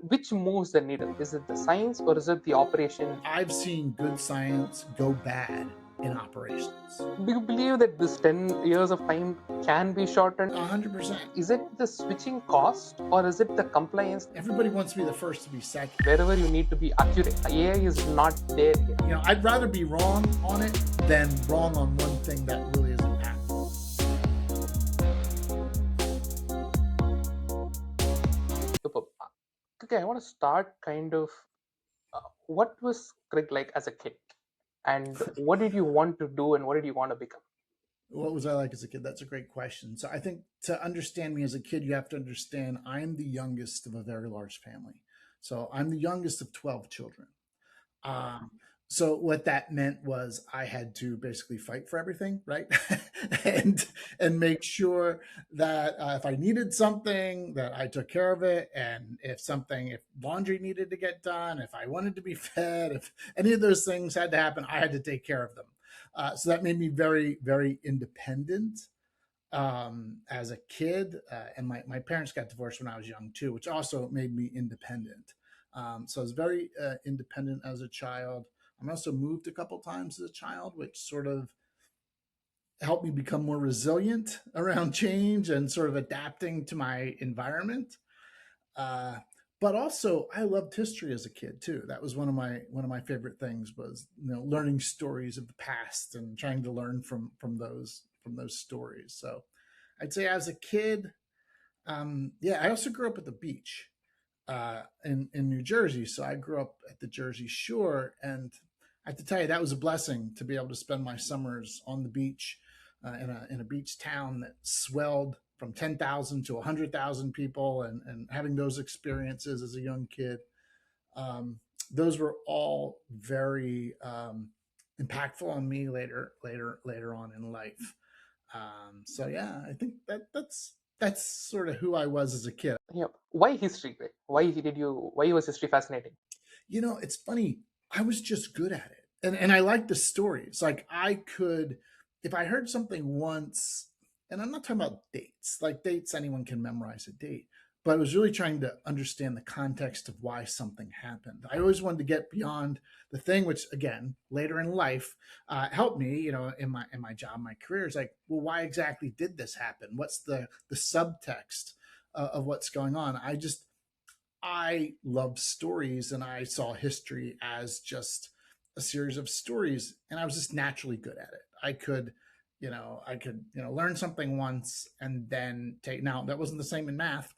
Which moves the needle? Is it the science or is it the operation? I've seen good science go bad in operations. Do you believe that this 10 years of time can be shortened? 100%. Is it the switching cost or is it the compliance? Everybody wants to be the first to be second. Wherever you need to be accurate, AI is not there yet. I'd rather be wrong on it than wrong on one thing that really is impactful. Superb. Okay, I want to start kind of what was Craig like as a kid? And what did you want to do and what did you want to become? What was I like as a kid? That's a great question. So I think to understand me as a kid, you have to understand I'm the youngest of a very large family. So I'm the youngest of 12 children. Um, so what that meant was I had to basically fight for everything, right? and and make sure that if I needed something, that I took care of it, and if laundry needed to get done, if I wanted to be fed, if any of those things had to happen, I had to take care of them. So that made me very, very independent as a kid. And my parents got divorced when I was young too, which also made me independent. So I was very independent as a child. I also moved a couple times as a child, which sort of helped me become more resilient around change and sort of adapting to my environment. Uh, but also, I loved history as a kid too. That was one of my favorite things was learning stories of the past and trying to learn from those stories. So I'd say as a kid, yeah, I also grew up at the beach in New Jersey. So I grew up at the Jersey Shore, and I have to tell you that was a blessing to be able to spend my summers on the beach in a beach town that swelled from 10,000 to 100,000 people, and having those experiences as a young kid. Those were all very impactful on me later on in life. So yeah, I think that's sort of who I was as a kid. Yeah. Why history, Greg? Why was history fascinating? It's funny. I was just good at it. And I like the stories. Like I could, if I heard something once, and I'm not talking about dates, like dates, anyone can memorize a date, but I was really trying to understand the context of why something happened. I always wanted to get beyond the thing, which again, later in life, helped me, in my job, my career. Is like, well, why exactly did this happen? What's the subtext of what's going on? I love stories, and I saw history as just a series of stories, and I was just naturally good at it. I could learn something once and then take. Now that wasn't the same in math,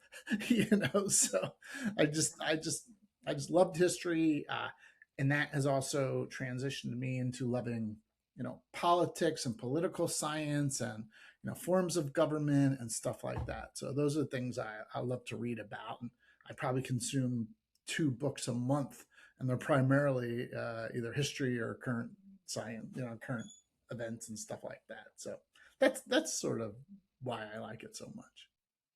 So I just, I just, I just loved history, and that has also transitioned me into loving, politics and political science and forms of government and stuff like that. So those are the things I love to read about. And I probably consume 2 books a month, and they're primarily either history or current science, current events and stuff like that. So that's sort of why I like it so much.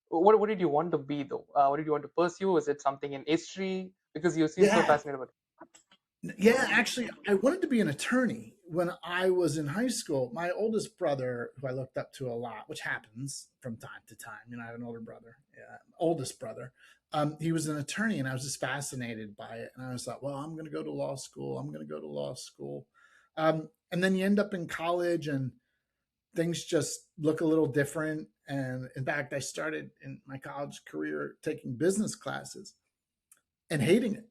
What did you want to be though? What did you want to pursue? Is it something in history? Because you seem so Yeah, fascinated about yeah. Actually, I wanted to be an attorney when I was in high school. My oldest brother, who I looked up to a lot, which happens from time to time. I have an older brother, yeah, oldest brother. He was an attorney, and I was just fascinated by it. And I was like, well, I'm going to go to law school. I'm going to go to law school. And then you end up in college, and things just look a little different. And in fact, I started in my college career taking business classes and hating it.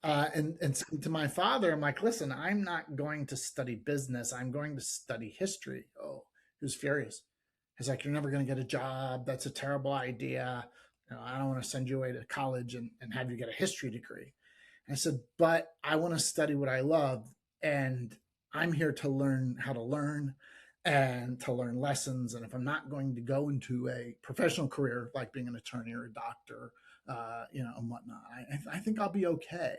And saying to my father, I'm like, listen, I'm not going to study business. I'm going to study history. Oh, he was furious. He's like, you're never going to get a job. That's a terrible idea. I don't want to send you away to college and have you get a history degree. And I said, but I want to study what I love. And I'm here to learn how to learn and to learn lessons. And if I'm not going to go into a professional career like being an attorney or a doctor, and whatnot, I think I'll be okay.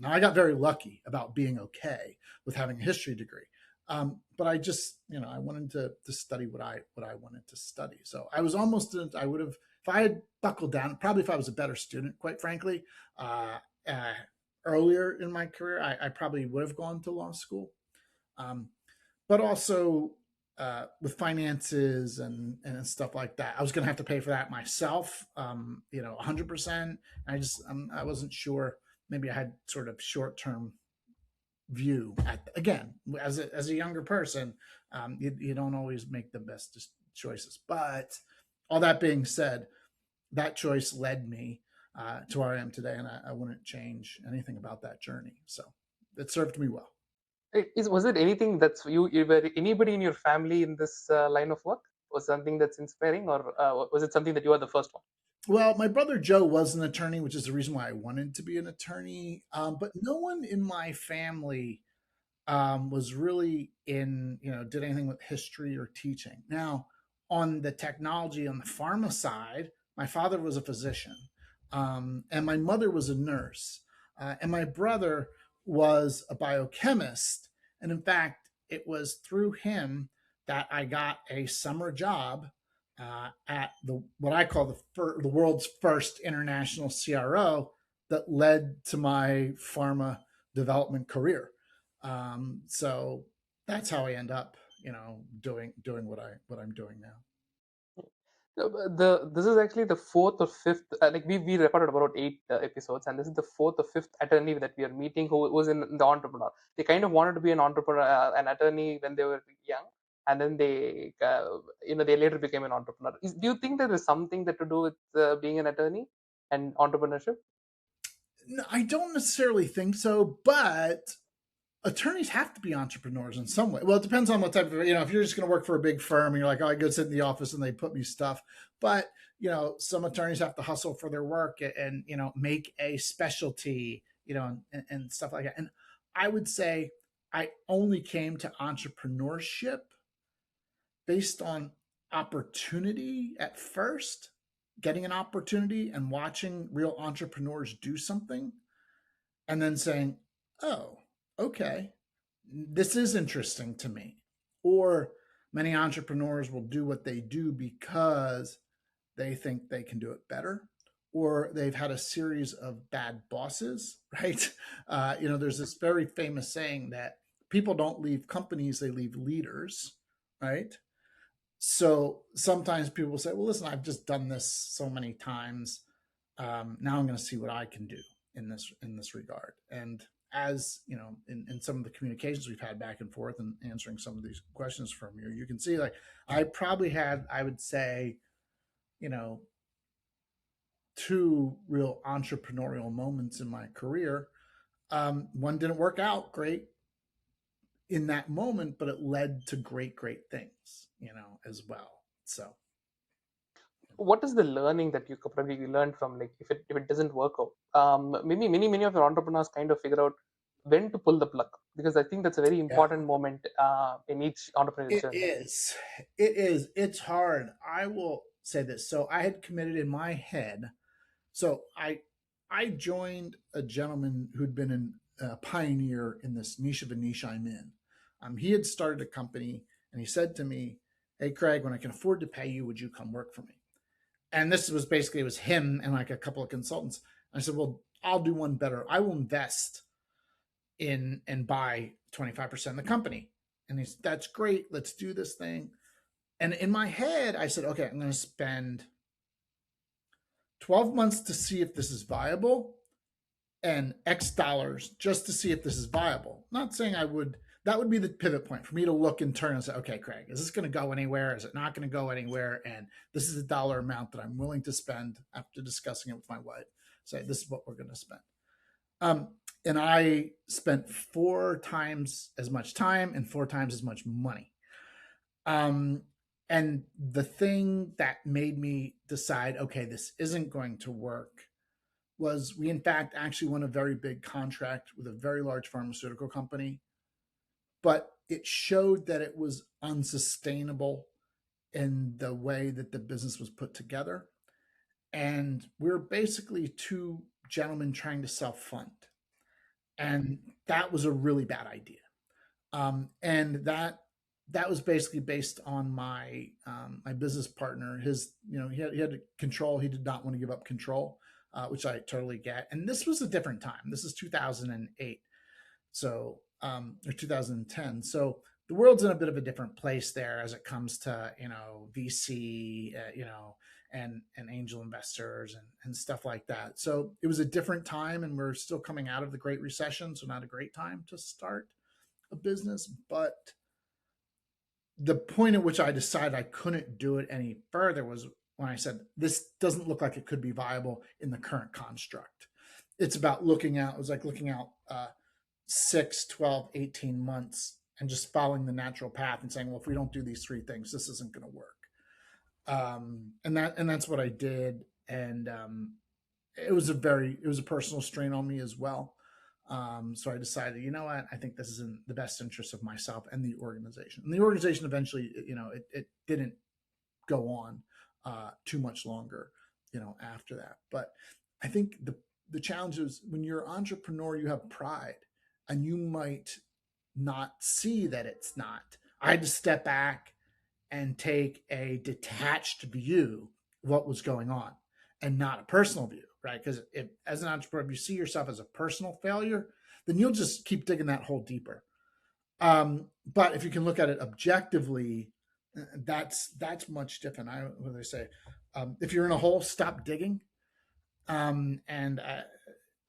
Now, I got very lucky about being okay with having a history degree. But I just, I wanted to study what I wanted to study. So I was almost, I would have, if I had buckled down, probably if I was a better student, quite frankly, uh, earlier in my career, I probably would have gone to law school. Um, but also, with finances and stuff like that. I was going to have to pay for that myself, 100%. I wasn't sure. Maybe I had sort of short term view again as a younger person. You don't always make the best choices, but all that being said, that choice led me to where I am today, and I wouldn't change anything about that journey. So it served me well. Was it anything that's you were anybody in your family in this line of work? Was something that's inspiring, or was it something that you are the first one? Well, my brother Joe was an attorney, which is the reason why I wanted to be an attorney. But no one in my family was really did anything with history or teaching. Now, on the technology, on the pharma side, my father was a physician, and my mother was a nurse, and my brother was a biochemist. And in fact, it was through him that I got a summer job at the what I call the world's first international CRO that led to my pharma development career. So that's how I end up, doing what I'm doing now. This is actually the fourth or fifth. Like we recorded about 8 episodes, and this is the fourth or fifth attorney that we are meeting who was in the entrepreneur. They kind of wanted to be an entrepreneur, an attorney when they were young, and then they later became an entrepreneur. Do you think there is something that to do with being an attorney and entrepreneurship? No, I don't necessarily think so, but attorneys have to be entrepreneurs in some way. Well, it depends on what type of, if you're just going to work for a big firm and you're like, oh, I go sit in the office and they put me stuff. But, some attorneys have to hustle for their work and make a specialty, and stuff like that. And I would say I only came to entrepreneurship based on opportunity at first, getting an opportunity and watching real entrepreneurs do something and then saying, oh, okay, this is interesting to me. Or many entrepreneurs will do what they do because they think they can do it better, or they've had a series of bad bosses, right? There's this very famous saying that people don't leave companies, they leave leaders, right? So sometimes people will say, well, listen, I've just done this so many times. Now I'm going to see what I can do in this regard. And as in some of the communications we've had back and forth and answering some of these questions from you, you can see like I probably had, I would say, you know, two real entrepreneurial moments in my career. One didn't work out great in that moment, but it led to great, great things, as well. So What is the learning that you could probably learn from, like, if it doesn't work out? Maybe many of your entrepreneurs kind of figure out when to pull the plug, because I think that's a very yeah, important moment in each entrepreneurial it journey. is. It is. It's hard. I will say this. So I had committed in my head. So I joined a gentleman who'd been a pioneer in this niche of a niche I'm in. He had started a company and he said to me, "Hey Craig, when I can afford to pay you, would you come work for me?" And this was basically, it was him and like a couple of consultants. And I said, "Well, I'll do one better. I will invest in and buy 25% of the company." And he's, "That's great. Let's do this thing." And in my head, I said, "Okay, I'm going to spend 12 months to see if this is viable and X dollars just to see if this is viable." Not saying that would be the pivot point for me to look and turn and say, "Okay, Craig, is this going to go anywhere? Is it not going to go anywhere? And this is a dollar amount that I'm willing to spend after discussing it with my wife. Say, this is what we're going to spend." And I spent 4 times as much time and 4 times as much money. Um, and the thing that made me decide, okay, this isn't going to work, was we in fact actually won a very big contract with a very large pharmaceutical company, but it showed that it was unsustainable in the way that the business was put together. And we're basically two gentlemen trying to self fund. And that was a really bad idea. And that was basically based on my business partner. His, he had control. He did not want to give up control, which I totally get. And this was a different time. This is 2008, so or 2010. So the world's in a bit of a different place there as it comes to VC, and angel investors and stuff like that. So it was a different time, and we're still coming out of the Great Recession, so not a great time to start a business. But the point at which I decided I couldn't do it any further was when I said, this doesn't look like it could be viable in the current construct. It's about looking out, it was like looking out 6, 12, 18 months and just following the natural path and saying, well, if we don't do these three things, this isn't going to work. And that's what I did. And it was a personal strain on me as well. So I decided, you know what, I think this is in the best interest of myself and the organization. And the organization eventually, it didn't go on too much longer, after that. But I think the challenge is when you're an entrepreneur, you have pride, and you might not see that it's not. I had to step back and take a detached view of what was going on and not a personal view, right? Because if, as an entrepreneur, if you see yourself as a personal failure, then you'll just keep digging that hole deeper. But if you can look at it objectively, that's much different. What do they say? If you're in a hole, stop digging. And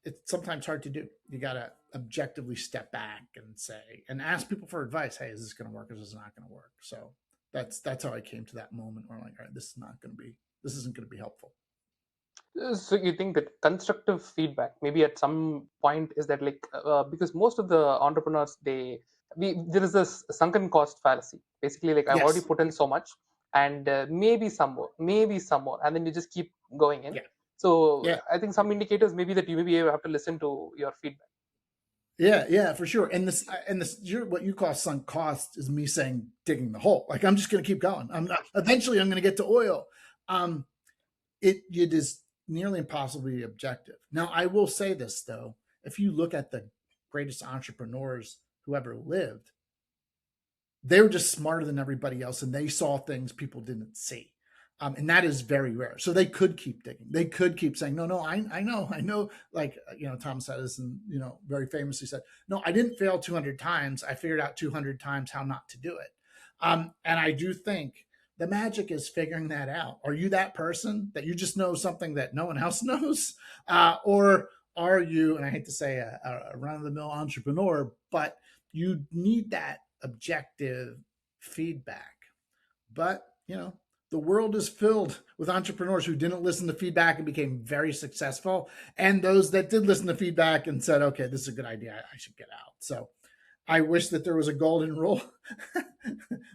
it's sometimes hard to do. You got to objectively step back and say, and ask people for advice. Hey, is this going to work? Or is this not going to work? So that's how I came to that moment where I'm like, all right, this isn't going to be helpful. So you think that constructive feedback maybe at some point is that like because most of the entrepreneurs there is this sunken cost fallacy. Basically, like I've already Yes. put in so much, and maybe some more, and then you just keep going in. Yeah. So Yeah. I think some indicators maybe that you maybe have to listen to your feedback. Yeah, for sure. And this, what you call sunk cost is me saying digging the hole. Like I'm just going to keep going. Eventually I'm going to get to oil. Um, it is nearly impossible to be objective. Now, I will say this though: if you look at the greatest entrepreneurs who ever lived, they were just smarter than everybody else, and they saw things people didn't see. And that is very rare. So they could keep digging. They could keep saying, no, I know. Like, Thomas Edison, very famously said, no, I didn't fail 200 times. I figured out 200 times how not to do it. And I do think the magic is figuring that out. Are you that person that you just know something that no one else knows? Or are you, and I hate to say a run-of-the-mill entrepreneur, but you need that objective feedback. But, the world is filled with entrepreneurs who didn't listen to feedback and became very successful, and those that did listen to feedback and said, okay, this is a good idea, I should get out. So I wish that there was a golden rule,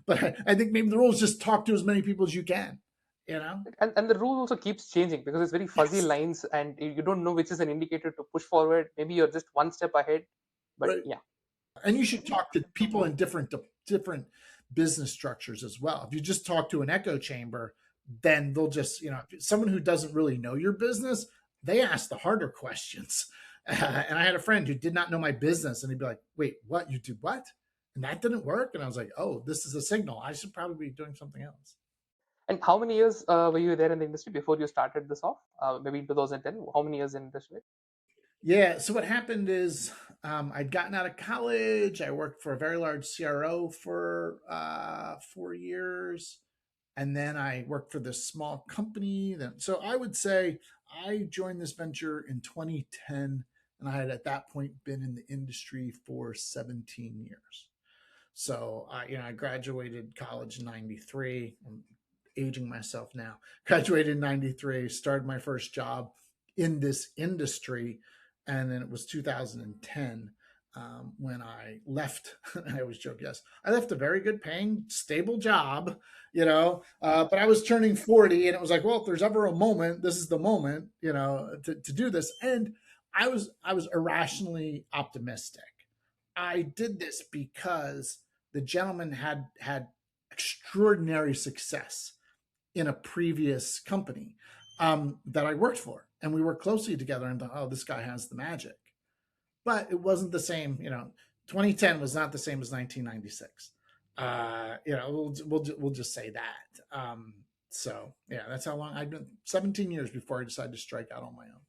but I think maybe the rule is just talk to as many people as you can, And the rule also keeps changing because it's very fuzzy Yes. lines, and you don't know which is an indicator to push forward. Maybe you're just one step ahead, but Right. yeah. And you should talk to people in different business structures as well. If you just talk to an echo chamber, then they'll just, someone who doesn't really know your business, they ask the harder questions. And I had a friend who did not know my business, and he'd be like, wait, what? You did what? And that didn't work. And I was like, oh, this is a signal. I should probably be doing something else. And how many years were you there in the industry before you started this off? Maybe in 2010. How many years in industry? Yeah. So what happened is I'd gotten out of college. I worked for a very large CRO for 4 years. And then I worked for this small company. So I would say I joined this venture in 2010, and I had at that point been in the industry for 17 years. So I graduated college in '93. I'm aging myself now. Graduated in '93, started my first job in this industry, and then it was 2010 when I left. I always joke, yes, I left a very good paying, stable job, but I was turning 40, and it was like, well, if there's ever a moment, this is the moment, to do this. And I was irrationally optimistic. I did this because the gentleman had extraordinary success in a previous company that I worked for, and we worked closely together. And thought, oh, this guy has the magic. But it wasn't the same. 2010 was not the same as 1996. We'll just say that. So yeah, that's how long I've been. 17 years before I decided to strike out on my own.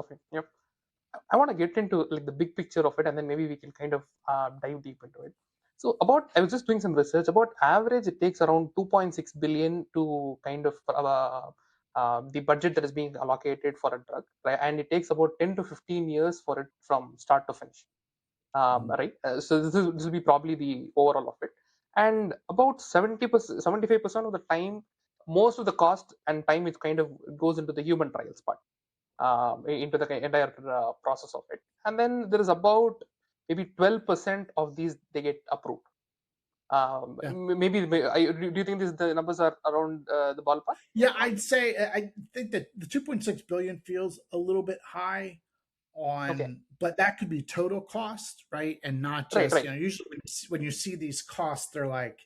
Okay. Yep. I want to get into like the big picture of it, and then maybe we can kind of dive deep into it. So about, I was just doing some research about average. It takes around 2.6 billion to kind of the budget that is being allocated for a drug, right? And it takes about 10 to 15 years for it from start to finish, Mhm. right? So this will be probably the overall of it, and about 70%, 75% of the time, most of the cost and time is kind of goes into the human trials part, into the entire process of it, and then there is about maybe 12% of these they get approved. Yeah. Maybe do you think the numbers are around the ballpark? Yeah, I'd say I think that the 2.6 billion feels a little bit high Okay, on, but that could be total cost, right? And not right, just, right. usually when you see these costs, they're like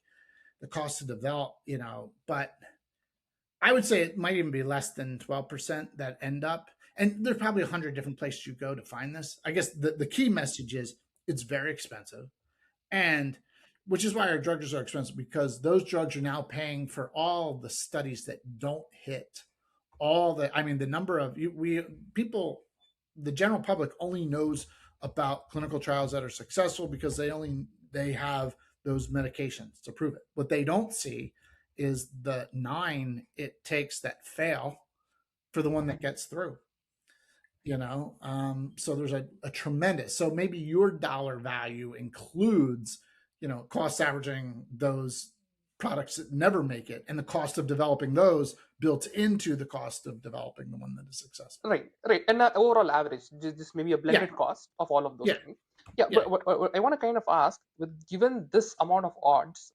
the cost to develop, but I would say it might even be less than 12% that end up. And there's probably 100 different places you go to find this. I guess the key message is it's very expensive. And which is why our drugs are expensive, because those drugs are now paying for all the studies that don't hit all the, I mean, the number of we people, the general public only knows about clinical trials that are successful because they have those medications to prove it. What they don't see is the nine it takes that fail for the one that gets through. So there's a tremendous, so maybe your dollar value includes, cost averaging those products that never make it, and the cost of developing those built into the cost of developing the one that is successful. Right, right, and overall average, just maybe a Yeah, blended cost of all of those yeah, things. Yeah, yeah. but what I want to kind of ask, with given this amount of odds,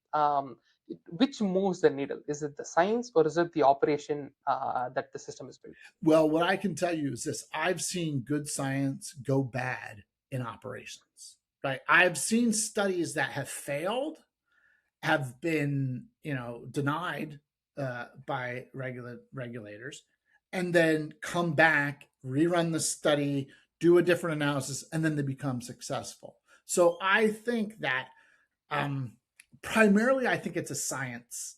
which moves the needle? Is it the science or is it the operation that the system is built? Well, what I can tell you is this: I've seen good science go bad in operations. Right? I've seen studies that have failed, have been, denied by regulators, and then come back, rerun the study, do a different analysis, and then they become successful. So I think that, um, primarily, I think it's a science.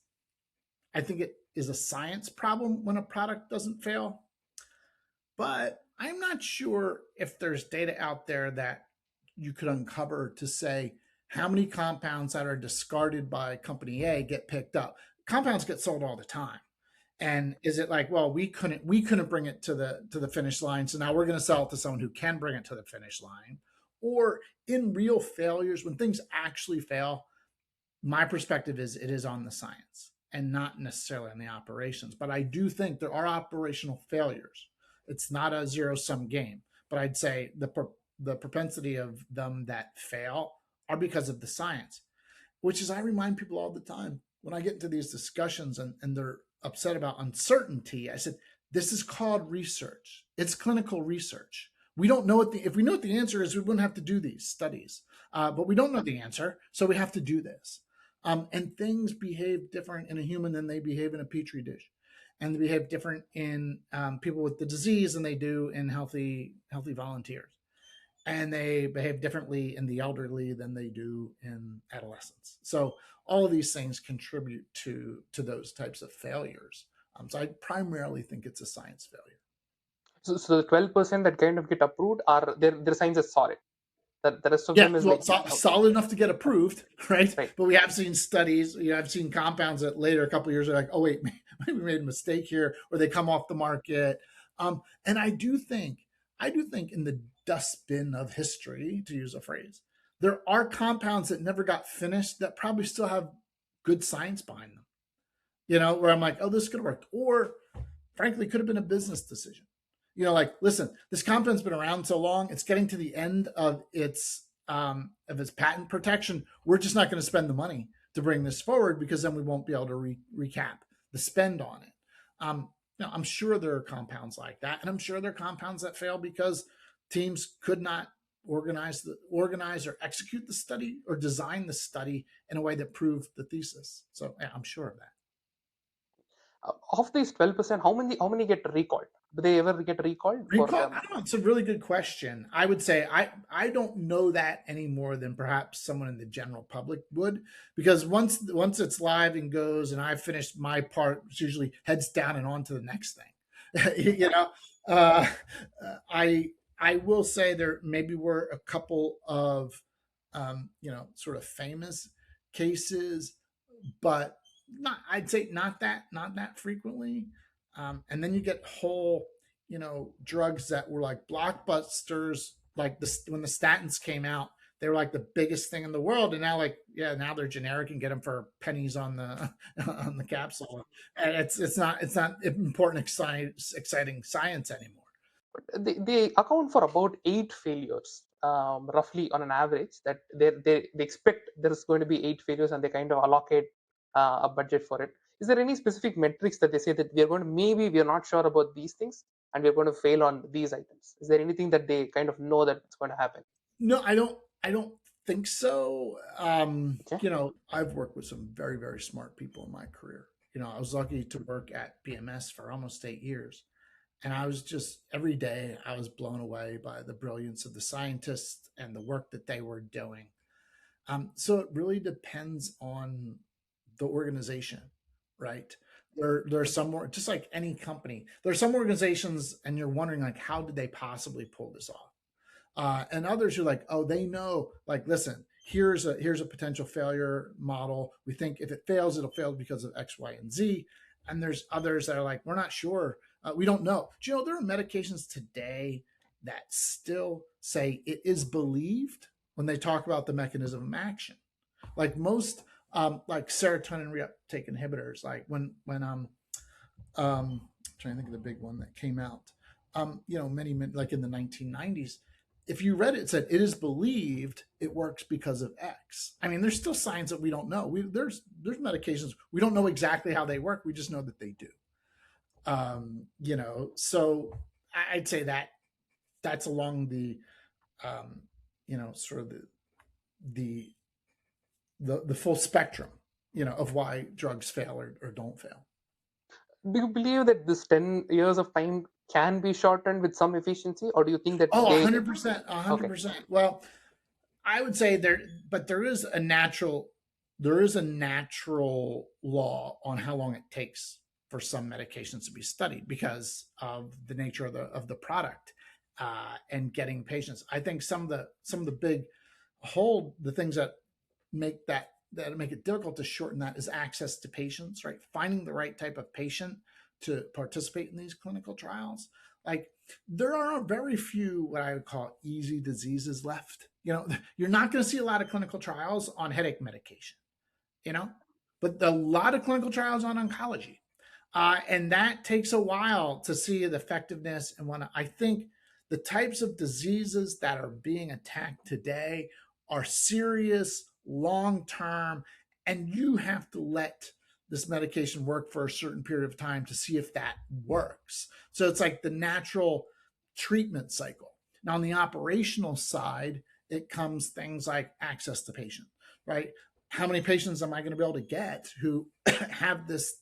I think it is a science problem when a product doesn't fail, but I'm not sure if there's data out there that you could uncover to say how many compounds that are discarded by company A get picked up. Compounds get sold all the time. And is it like, well, we couldn't bring it to the finish line, so now we're going to sell it to someone who can bring it to the finish line? Or in real failures, when things actually fail, my perspective is it is on the science and not necessarily on the operations. But I do think there are operational failures. It's not a zero sum game, but I'd say the propensity of them that fail are because of the science, which is, I remind people all the time when I get into these discussions and they're upset about uncertainty. I said, this is called research. It's clinical research. We don't know if we know what the answer is, we wouldn't have to do these studies. But we don't know the answer, so we have to do this. And things behave different in a human than they behave in a petri dish, and they behave different in people with the disease than they do in healthy volunteers, and they behave differently in the elderly than they do in adolescents. So all of these things contribute to those types of failures. So I primarily think it's a science failure. So the 12% that kind of get approved are their science is solid. That the rest of Yeah, them is well, like, okay, solid enough to get approved, right? right. But we have seen studies. I've seen compounds that later, a couple of years, are like, oh wait, maybe we made a mistake here, or they come off the market. And I do think in the dustbin of history, to use a phrase, there are compounds that never got finished that probably still have good science behind them. Where I'm like, oh, this could have worked, or frankly, could have been a business decision. Like, listen, this compound's been around so long, it's getting to the end of its patent protection. We're just not going to spend the money to bring this forward, because then we won't be able to recap the spend on it. I'm sure there are compounds like that, and I'm sure there are compounds that fail because teams could not organize or execute the study or design the study in a way that proved the thesis. So yeah, I'm sure of that. Of these 12%, how many get recalled? Do they ever get recalled for Recall, I don't know. It's a really good question. I would say I don't know that any more than perhaps someone in the general public would, because once it's live and goes, and I've finished my part, it's usually heads down and on to the next thing. you know, uh, I will say there maybe were a couple of sort of famous cases, but not, I'd say not that frequently. And then you get whole, drugs that were like blockbusters, like when the statins came out, they were like the biggest thing in the world, and now, like, yeah, now they're generic and get them for pennies on the on the capsule, and it's not important, exciting science anymore. They account for about 8 failures, roughly on an average. That they expect there's going to be 8 failures, and they kind of allocate a budget for it. Is there any specific metrics that they say that we are not sure about these things, and we're going to fail on these items? Is there anything that they kind of know that it's going to happen? No, I don't think so. Okay. I've worked with some very, very smart people in my career. I was lucky to work at BMS for almost 8 years. And I was just, every day, I was blown away by the brilliance of the scientists and the work that they were doing. So it really depends on the organization, right? There's some more, just like any company, there are some organizations, and you're wondering, like, how did they possibly pull this off? And others are like, oh, they know, like, listen, here's a potential failure model. We think if it fails, it'll fail because of X, Y, and Z. And there's others that are like, we're not sure. We don't know. Do you know there are medications today that still say it is believed when they talk about the mechanism of action? Like most, like serotonin reuptake inhibitors, like I'm trying to think of the big one that came out, many, like in the 1990s. If you read it, it said it is believed it works because of X. I mean, there's still science that we don't know. There's medications we don't know exactly how they work. We just know that they do. So I'd say that's along the, sort of the the full spectrum, of why drugs fail or don't fail. Do you believe that this 10 years of time can be shortened with some efficiency, or do you think that Oh, they? 100%, Okay. 100%. Well, I would say but there is a natural law on how long it takes for some medications to be studied because of the nature of the product, and getting patients. I think some of the big the things that make it difficult to shorten that is access to patients, right? Finding the right type of patient to participate in these clinical trials. Like, there are very few what I would call easy diseases left. You're not going to see a lot of clinical trials on headache medication, you know, but a lot of clinical trials on oncology. And that takes a while to see the effectiveness and whatnot. I think the types of diseases that are being attacked today are serious, long term, and you have to let this medication work for a certain period of time to see if that works. So it's like the natural treatment cycle. Now, on the operational side, it comes things like access to patient, right? How many patients am I going to be able to get who have this,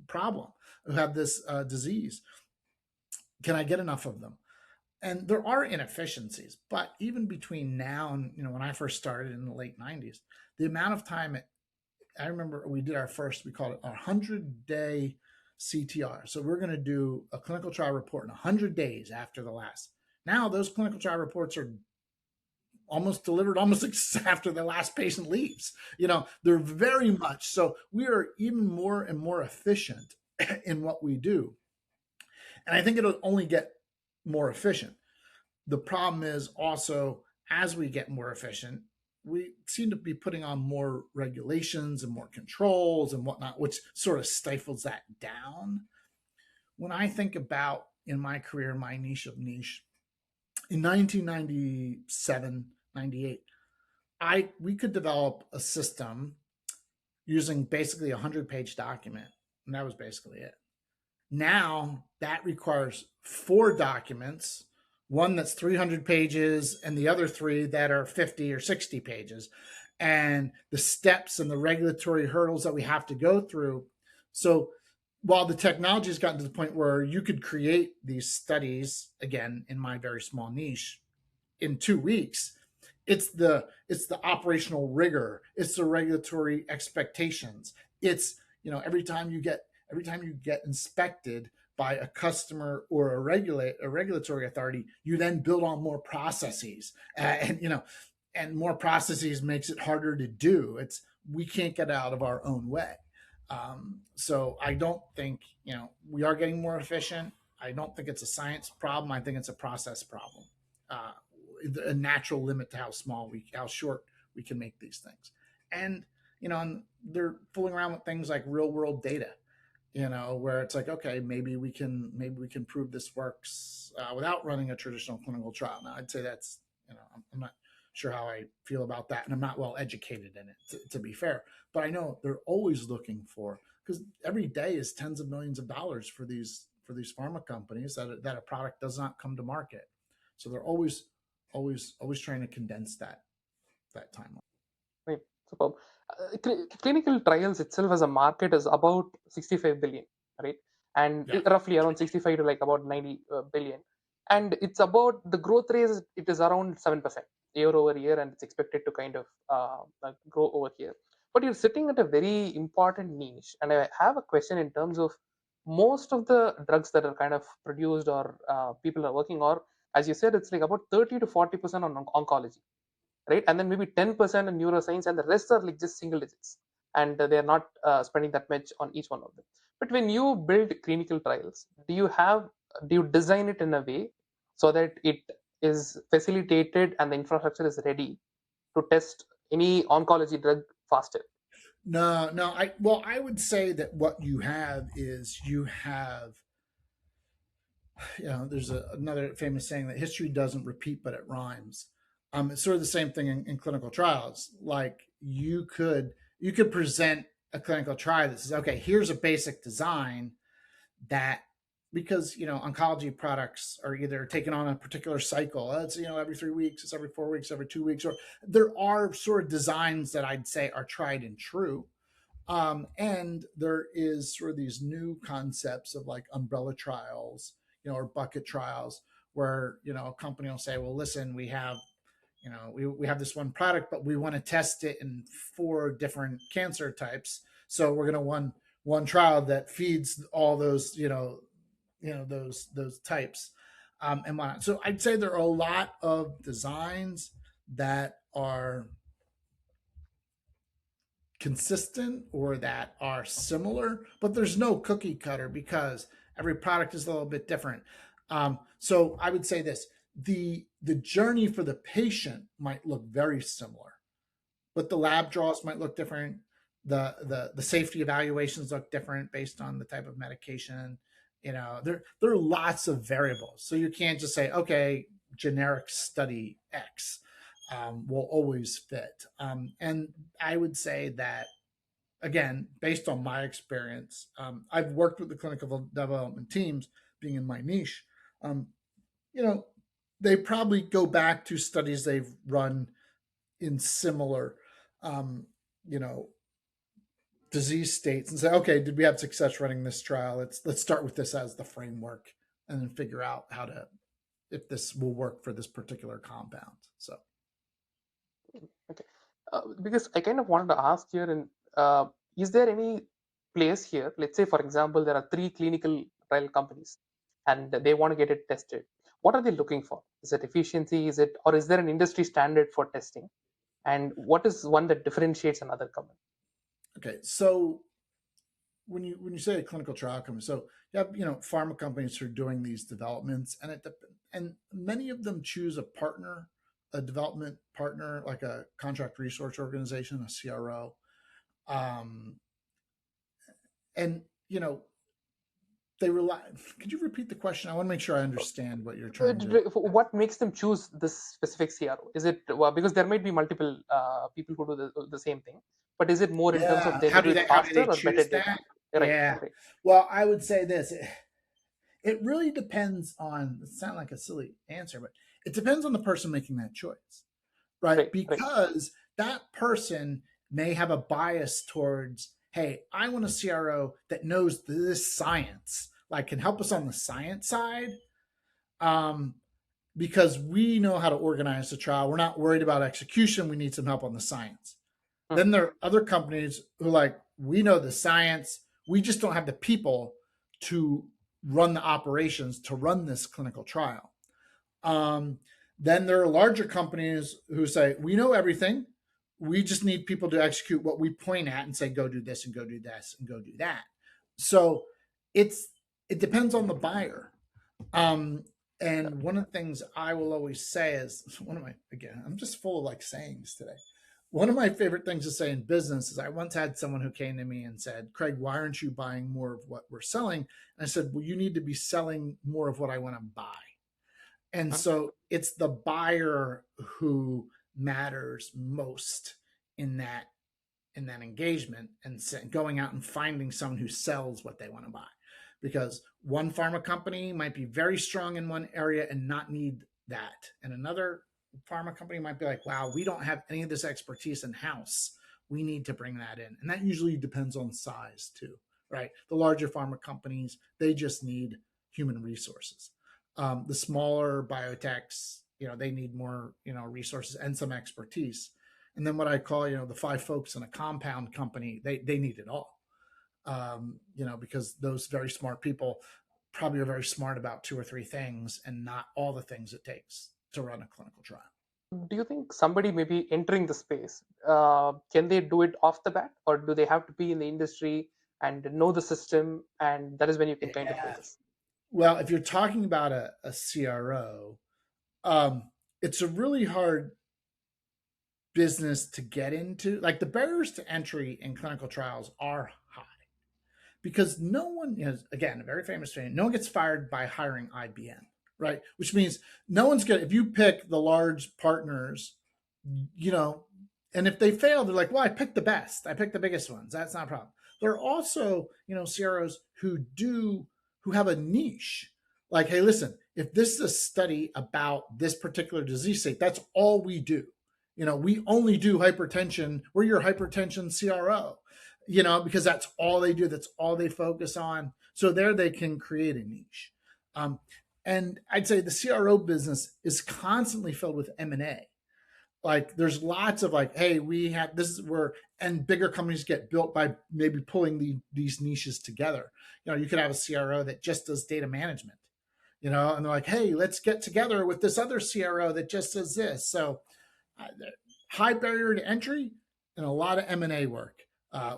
problem, who have this disease? Can I get enough of them? And there are inefficiencies, but even between now and, when I first started in the late 90s, the amount of time I remember we did we called it our 100-day CTR. So we're going to do a clinical trial report in 100 days after the last. Now those clinical trial reports are almost delivered almost after the last patient leaves. They're very much so. We are even more and more efficient in what we do, and I think it'll only get more efficient. The problem is also, as we get more efficient, we seem to be putting on more regulations and more controls and whatnot, which sort of stifles that down. When I think about, in my career, my niche of niche, in 1997, 98, we could develop a system using basically a 100-page document, and that was basically it. Now that requires 4 documents, one that's 300 pages and the other 3 that are 50 or 60 pages, and the steps and the regulatory hurdles that we have to go through. So while the technology has gotten to the point where you could create these studies, again, in my very small niche, in 2 weeks, it's the operational rigor, it's the regulatory expectations. It's, every time you get inspected by a customer or a regulatory authority, you then build on more processes, and and more processes makes it harder to do. It's we can't get out of our own way. So I don't think we are getting more efficient. I don't think it's a science problem. I think it's a process problem. Uh, a natural limit to how short we can make these things, and and they're fooling around with things like real world data, where it's like, okay, maybe we can prove this works without running a traditional clinical trial. Now, I'd say that's, I'm not sure how I feel about that, and I'm not well educated in it, to be fair. But I know they're always looking for, because every day is tens of millions of dollars for these pharma companies that a product does not come to market. So they're always trying to condense that timeline. Right. Superb. Clinical trials itself as a market is about 65 billion, right? And Yeah. roughly around 65 to like about 90 billion. And it's about the growth rate, it is around 7% year over year, and it's expected to kind of grow over here. But you're sitting at a very important niche. And I have a question in terms of most of the drugs that are kind of produced or people are working on, as you said, it's like about 30 to 40% on oncology, right? And then maybe 10% in neuroscience, and the rest are like just single digits, and they are not spending that much on each one of them. But when you build clinical trials, do you design it in a way so that it is facilitated and the infrastructure is ready to test any oncology drug faster? No, no. I would say that what you have is you have, there's another famous saying that history doesn't repeat, but it rhymes. It's sort of the same thing in clinical trials. Like you could present a clinical trial that says, okay, here's a basic design that, because oncology products are either taken on a particular cycle. It's every 3 weeks, it's every 4 weeks, every 2 weeks, or there are sort of designs that I'd say are tried and true. And there is sort of these new concepts of like umbrella trials, or bucket trials, where a company will say, well, listen, we have this one product, but we want to test it in 4 different cancer types. So we're going to one trial that feeds all those those types, and whatnot. So I'd say there are a lot of designs that are consistent or that are similar, but there's no cookie cutter because every product is a little bit different. So I would say this: the journey for the patient might look very similar, but the lab draws might look different. The safety evaluations look different based on the type of medication. There are lots of variables, so you can't just say, okay, generic study X will always fit. And I would say that, again, based on my experience, I've worked with the clinical development teams, being in my niche. Um, you know, they probably go back to studies they've run in similar, um, you know, disease states and say, okay, did we have success running this trial? Let's start with this as the framework, and then figure out if this will work for this particular compound. So Okay. Because I kind of wanted to ask here, is there any place here? Let's say, for example, there are 3 clinical trial companies, and they want to get it tested. What are they looking for? Is it efficiency? Or is there an industry standard for testing? And what is one that differentiates another company? okay, so when you say a clinical trial company, so you have pharma companies who are doing these developments, and many of them choose a development partner, like a contract research organization, a CRO, um, and they rely. Could you repeat the question? I want to make sure I understand what you're trying to. What makes them choose this specific CRO? Is it because there might be multiple people who do the same thing, but is it more in terms of Yeah, they how do do it they faster or better choose data? that? Right, Yeah. right, Well, I would say this. It really depends on, it sounds like a silly answer, but it depends on the person making that choice, right? right, right. Because that person may have a bias towards, hey, I want a CRO that knows this science, like can help us on the science side, um, because we know how to organize the trial. We're not worried about execution. We need some help on the science. Hmm. Then there are other companies who like, we know the science, we just don't have the people to run the operations to run this clinical trial. Um, Then there are larger companies who say, we know everything. We just need people to execute what we point at and say, go do this and go do this and go do that. So it's it depends on the buyer. Um, and one of the things I will always say is one of my again, I'm just full of like sayings today. One of my favorite things to say in business is I once had someone who came to me and said, Craig, why aren't you buying more of what we're selling? And I said, well, you need to be selling more of what I want to buy. And Mhm. so it's the buyer who matters most in that engagement, and going out and finding someone who sells what they want to buy, because one pharma company might be very strong in one area and not need that, and another pharma company might be like, wow, we don't have any of this expertise in house, we need to bring that in. And that usually depends on size too, right? The larger pharma companies, they just need human resources. The smaller biotechs, they need more resources and some expertise. And then what I call, the five folks in a compound company, they need it all. Because those very smart people probably are very smart about two or three things and not all the things it takes to run a clinical trial. Do you think somebody maybe entering the space, can they do it off the bat, or do they have to be in the industry and know the system, and that is when you can kind of do Yeah. this? Well, if you're talking about a CRO, it's a really hard business to get into. Like, the barriers to entry in clinical trials are high, because no one is, again, a very famous saying, no one gets fired by hiring IBM, right? Which means no one's going to, if you pick the large partners, you know, and if they fail, they're like, well, I picked the best. I picked the biggest ones. That's not a problem. There are also, CROs who have a niche. Like, hey, listen, if this is a study about this particular disease state, that's all we do. We only do hypertension. We're your hypertension CRO, because that's all they do. That's all they focus on. So there they can create a niche. Um, and I'd say the CRO business is constantly filled with M&A. Like, there's lots of like, hey, we have, this is where, and bigger companies get built by maybe pulling these niches together. You could have a CRO that just does data management, and they're like, hey, let's get together with this other CRO that just does this. So uh, high barrier to entry and a lot of M&A work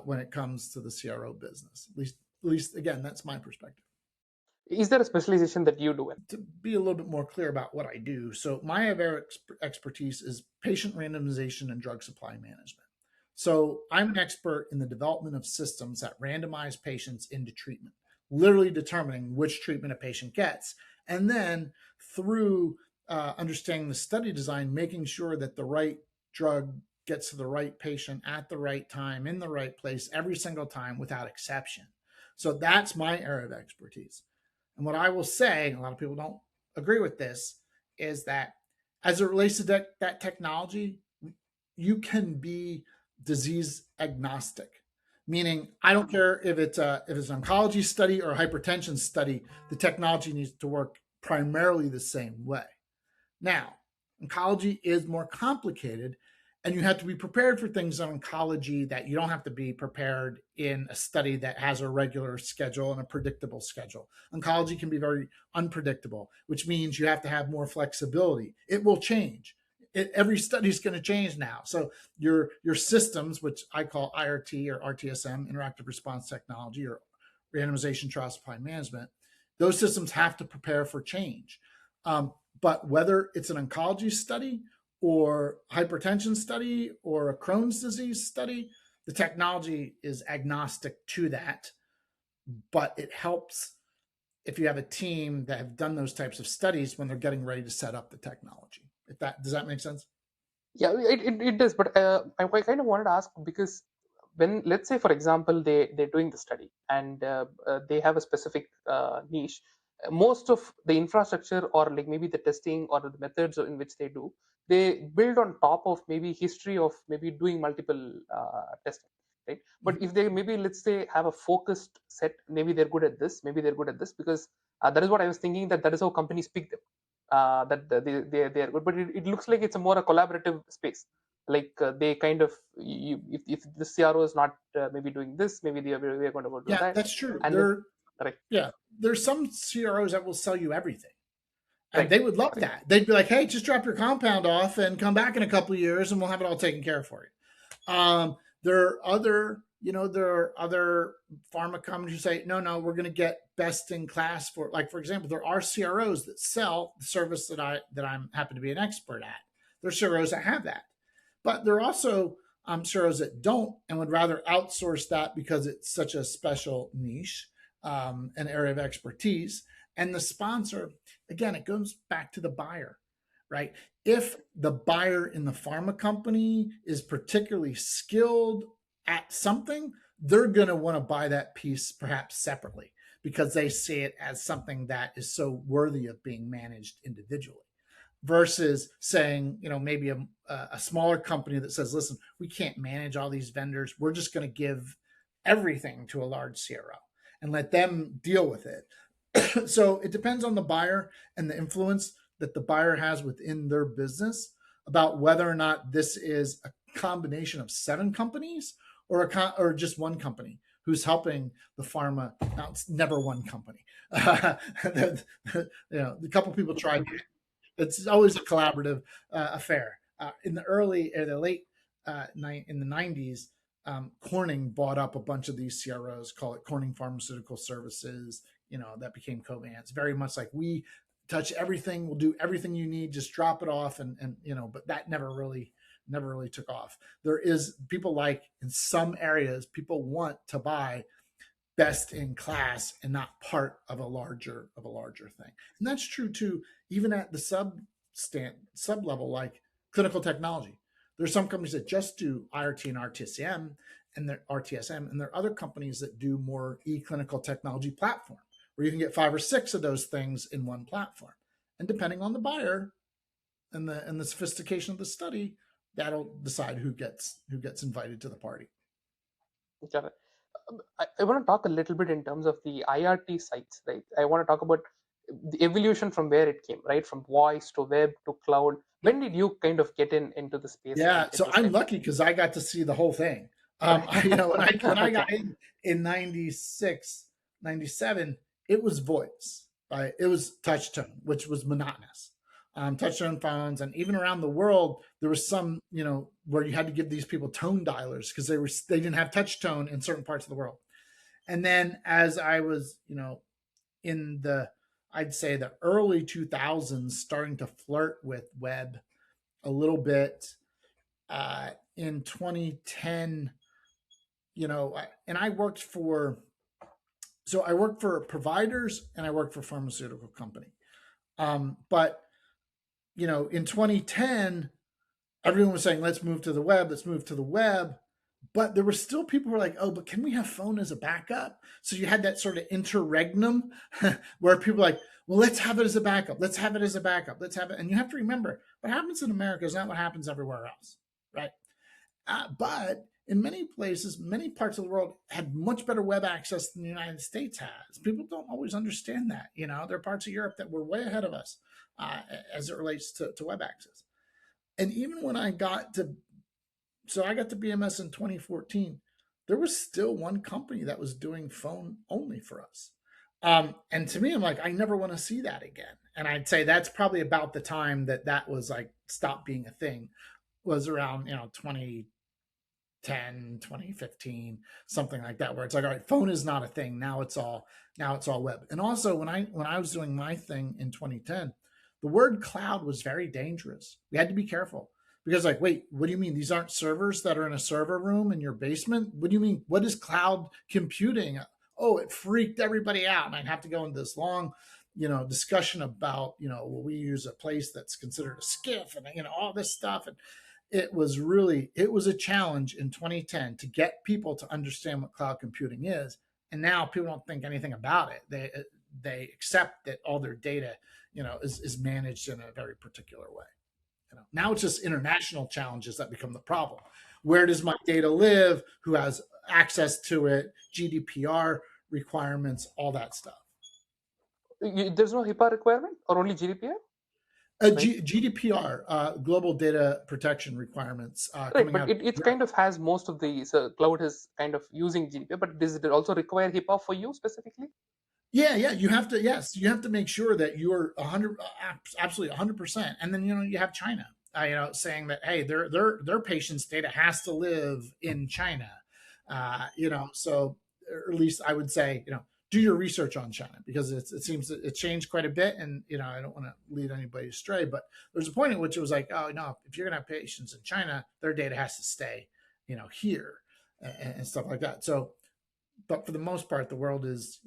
when it comes to the CRO business. At least again, that's my perspective. Is there a specialization that you do in? To be a little bit more clear about what I do, so my area of expertise is patient randomization and drug supply management. So I'm an expert in the development of systems that randomize patients into treatment, literally determining which treatment a patient gets. And then through understanding the study design, making sure that the right drug gets to the right patient at the right time, in the right place, every single time without exception. So that's my area of expertise. And what I will say, a lot of people don't agree with this, is that as it relates to that technology, you can be disease agnostic. Meaning, I don't care if it's an oncology study or a hypertension study, the technology needs to work primarily the same way. Now, oncology is more complicated, and you have to be prepared for things in oncology that you don't have to be prepared in a study that has a regular schedule and a predictable schedule. Oncology can be very unpredictable, which means you have to have more flexibility. It will change. Every study is going to change now. So your systems, which I call IRT or RTSM, interactive response technology, or randomization trial supply management, those systems have to prepare for change. But whether it's an oncology study or hypertension study or a Crohn's disease study, the technology is agnostic to that, but it helps if you have a team that have done those types of studies when they're getting ready to set up the technology. If that does that make sense? Yeah, it does, but I kind of wanted to ask, because when, let's say for example, they're doing the study, and they have a specific niche, most of the infrastructure, or like maybe the testing or the methods in which they do, they build on top of maybe history of maybe doing multiple testing, right? But if they maybe, let's say, have a focused set, maybe they're good at this, maybe they're good at this, because that is what I was thinking, that is how companies pick them, that they are good. But it looks like it's a more a collaborative space. Like they kind of, if the CRO is not maybe doing this, maybe we are going to go do Yeah, that, that's true. and then right. Yeah, there's some CROs that will sell you everything. And Right. they would love Right. that. They'd be like, hey, just drop your compound off and come back in a couple of years and we'll have it all taken care of for you. There are other, there are other pharma companies who say, no, no, we're going to get best in class for, like, for example, there are CROs that sell the service that I'm happen to be an expert at. There are CROs that have that, but there are also CROs that don't and would rather outsource that because it's such a special niche, an area of expertise. And the sponsor, again, it goes back to the buyer, right? If the buyer in the pharma company is particularly skilled at something, they're going to want to buy that piece perhaps separately because they see it as something that is so worthy of being managed individually versus saying, maybe a smaller company that says, listen, we can't manage all these vendors. We're just going to give everything to a large CRO and let them deal with it. So it depends on the buyer and the influence that the buyer has within their business about whether or not this is a combination of 7 companies or just one company who's helping the pharma. Now, it's never one company. The couple people tried. It's always a collaborative affair. In the late in the 90s, Corning bought up a bunch of these CROs, call it Corning Pharmaceutical Services. That became Covance. Very much like, we touch everything, we'll do everything you need, just drop it off, and but that never really took off. There is people, like, in some areas, people want to buy best in class and not part of a larger thing. And that's true too, even at the sub level, like clinical technology. There's some companies that just do IRT and RTSM and their RTSM, and there are other companies that do more e-clinical technology platform, where you can get 5 or 6 of those things in one platform. And depending on the buyer and the sophistication of the study, that'll decide who gets invited to the party. Got it. I want to talk a little bit in terms of the IRT sites, right? I want to talk about the evolution from where it came, right? From voice to web to cloud. Yep. When did you kind of get into the space Yeah, and get so those I'm kind of lucky because I got to see the whole thing. right? When I Okay. got in 96, 97, it was voice, right? It was touch tone, which was monotonous. Touch tone phones, and even around the world, there was some, where you had to give these people tone dialers because they didn't have touch tone in certain parts of the world. And then as I was, in the, I'd say, the early 2000s, starting to flirt with web a little bit, in 2010, and I worked for providers and I worked for a pharmaceutical company. But in 2010, everyone was saying, let's move to the web, let's move to the web. But there were still people who were like, oh, but can we have phone as a backup? So you had that sort of interregnum where people were like, well, let's have it as a backup. Let's have it as a backup. Let's have it. And you have to remember, what happens in America is not what happens everywhere else, right? But in many places, many parts of the world had much better web access than the United States has. People don't always understand that. There are parts of Europe that were way ahead of us as it relates to web access. And even when I got to BMS in 2014, there was still one company that was doing phone only for us. And to me, I'm like, I never want to see that again. And I'd say that's probably about the time that was like stopped being a thing, was around 2010, 2015, something like that, where it's like, all right, phone is not a thing. Now it's all web. And also when I was doing my thing in 2010, the word cloud was very dangerous. We had to be careful because, like, wait, what do you mean? These aren't servers that are in a server room in your basement? What do you mean? What is cloud computing? Oh, it freaked everybody out. And I'd have to go into this long, discussion about, well, we use a place that's considered a SCIF and, all this stuff. And it was a challenge in 2010 to get people to understand what cloud computing is. And now people don't think anything about it. They accept that all their data, is managed in a very particular way. Now it's just international challenges that become the problem. Where does my data live? Who has access to it? GDPR requirements, all that stuff. There's no HIPAA requirement or only GDPR, right? GDPR, global data protection requirements, Right, coming but out of it Europe. kind of has most of the, so cloud is kind of using GDPR, but does it also require HIPAA for you specifically? Yeah, you have to. Yes, you have to make sure that you're 100, absolutely 100%. And then you have China, saying that hey, their patients' data has to live in China. So or at least I would say do your research on China because it seems that it changed quite a bit, and I don't want to lead anybody astray, but there's a point at which it was like, oh no, if you're gonna have patients in China, their data has to stay, here and stuff like that. So but for the most part, the world is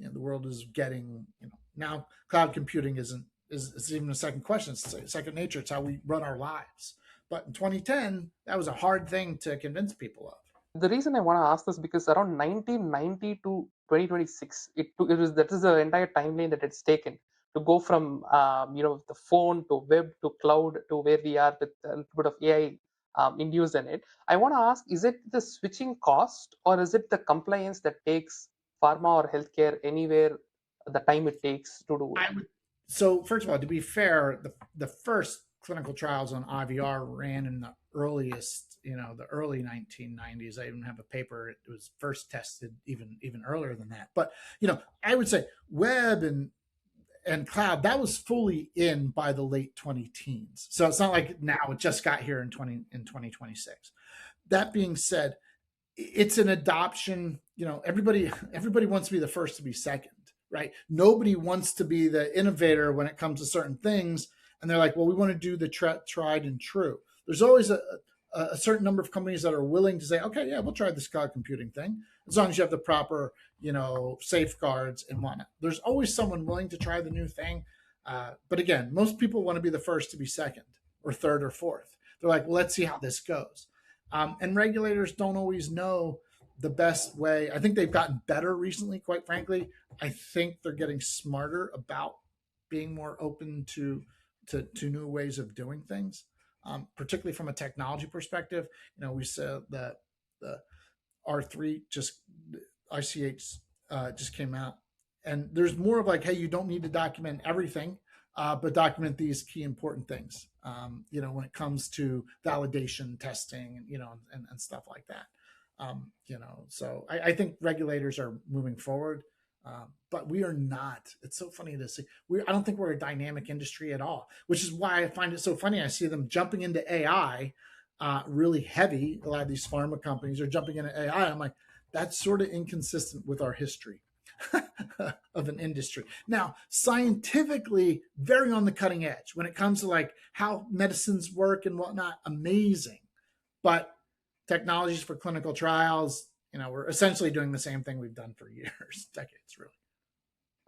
getting now cloud computing is even a second question. It's second nature. It's how we run our lives. But in 2010, that was a hard thing to convince people of. The reason I want to ask this because around 1990 to 2026, it was that is the entire timeline that it's taken to go from the phone to web to cloud to where we are with a little bit of AI induced in it. I want to ask: is it the switching cost or is it the compliance that takes pharma or healthcare anywhere the time it takes to do it? I would so first of all, to be fair, the first clinical trials on IVR ran in the early 1990s. I even have a paper. It was first tested even earlier than that. But I would say web and cloud that was fully in by the late 20 teens. So it's not like now it just got here in 2026. That being said, it's an adoption. Everybody wants to be the first to be second, right? Nobody wants to be the innovator when it comes to certain things, and they're like, well, we want to do the tried and true. There's always a certain number of companies that are willing to say, okay, yeah, we'll try this cloud computing thing as long as you have the proper safeguards and whatnot. There's always someone willing to try the new thing, but again, most people want to be the first to be second or third or fourth. They're like, well, let's see how this goes. And regulators don't always know the best way. I think they've gotten better recently, quite frankly. I think they're getting smarter about being more open to new ways of doing things, particularly from a technology perspective. We said that the R3 ICH just came out, and there's more of like, hey, you don't need to document everything, but document these key important things. When it comes to validation testing, and stuff like that. So I think regulators are moving forward, but we are not. It's so funny to see. I don't think we're a dynamic industry at all, which is why I find it so funny. I see them jumping into AI really heavy. A lot of these pharma companies are jumping into AI. I'm like, that's sort of inconsistent with our history of an industry. Now, scientifically, very on the cutting edge when it comes to like how medicines work and whatnot, amazing. But technologies for clinical trials, we're essentially doing the same thing we've done for years, decades, really.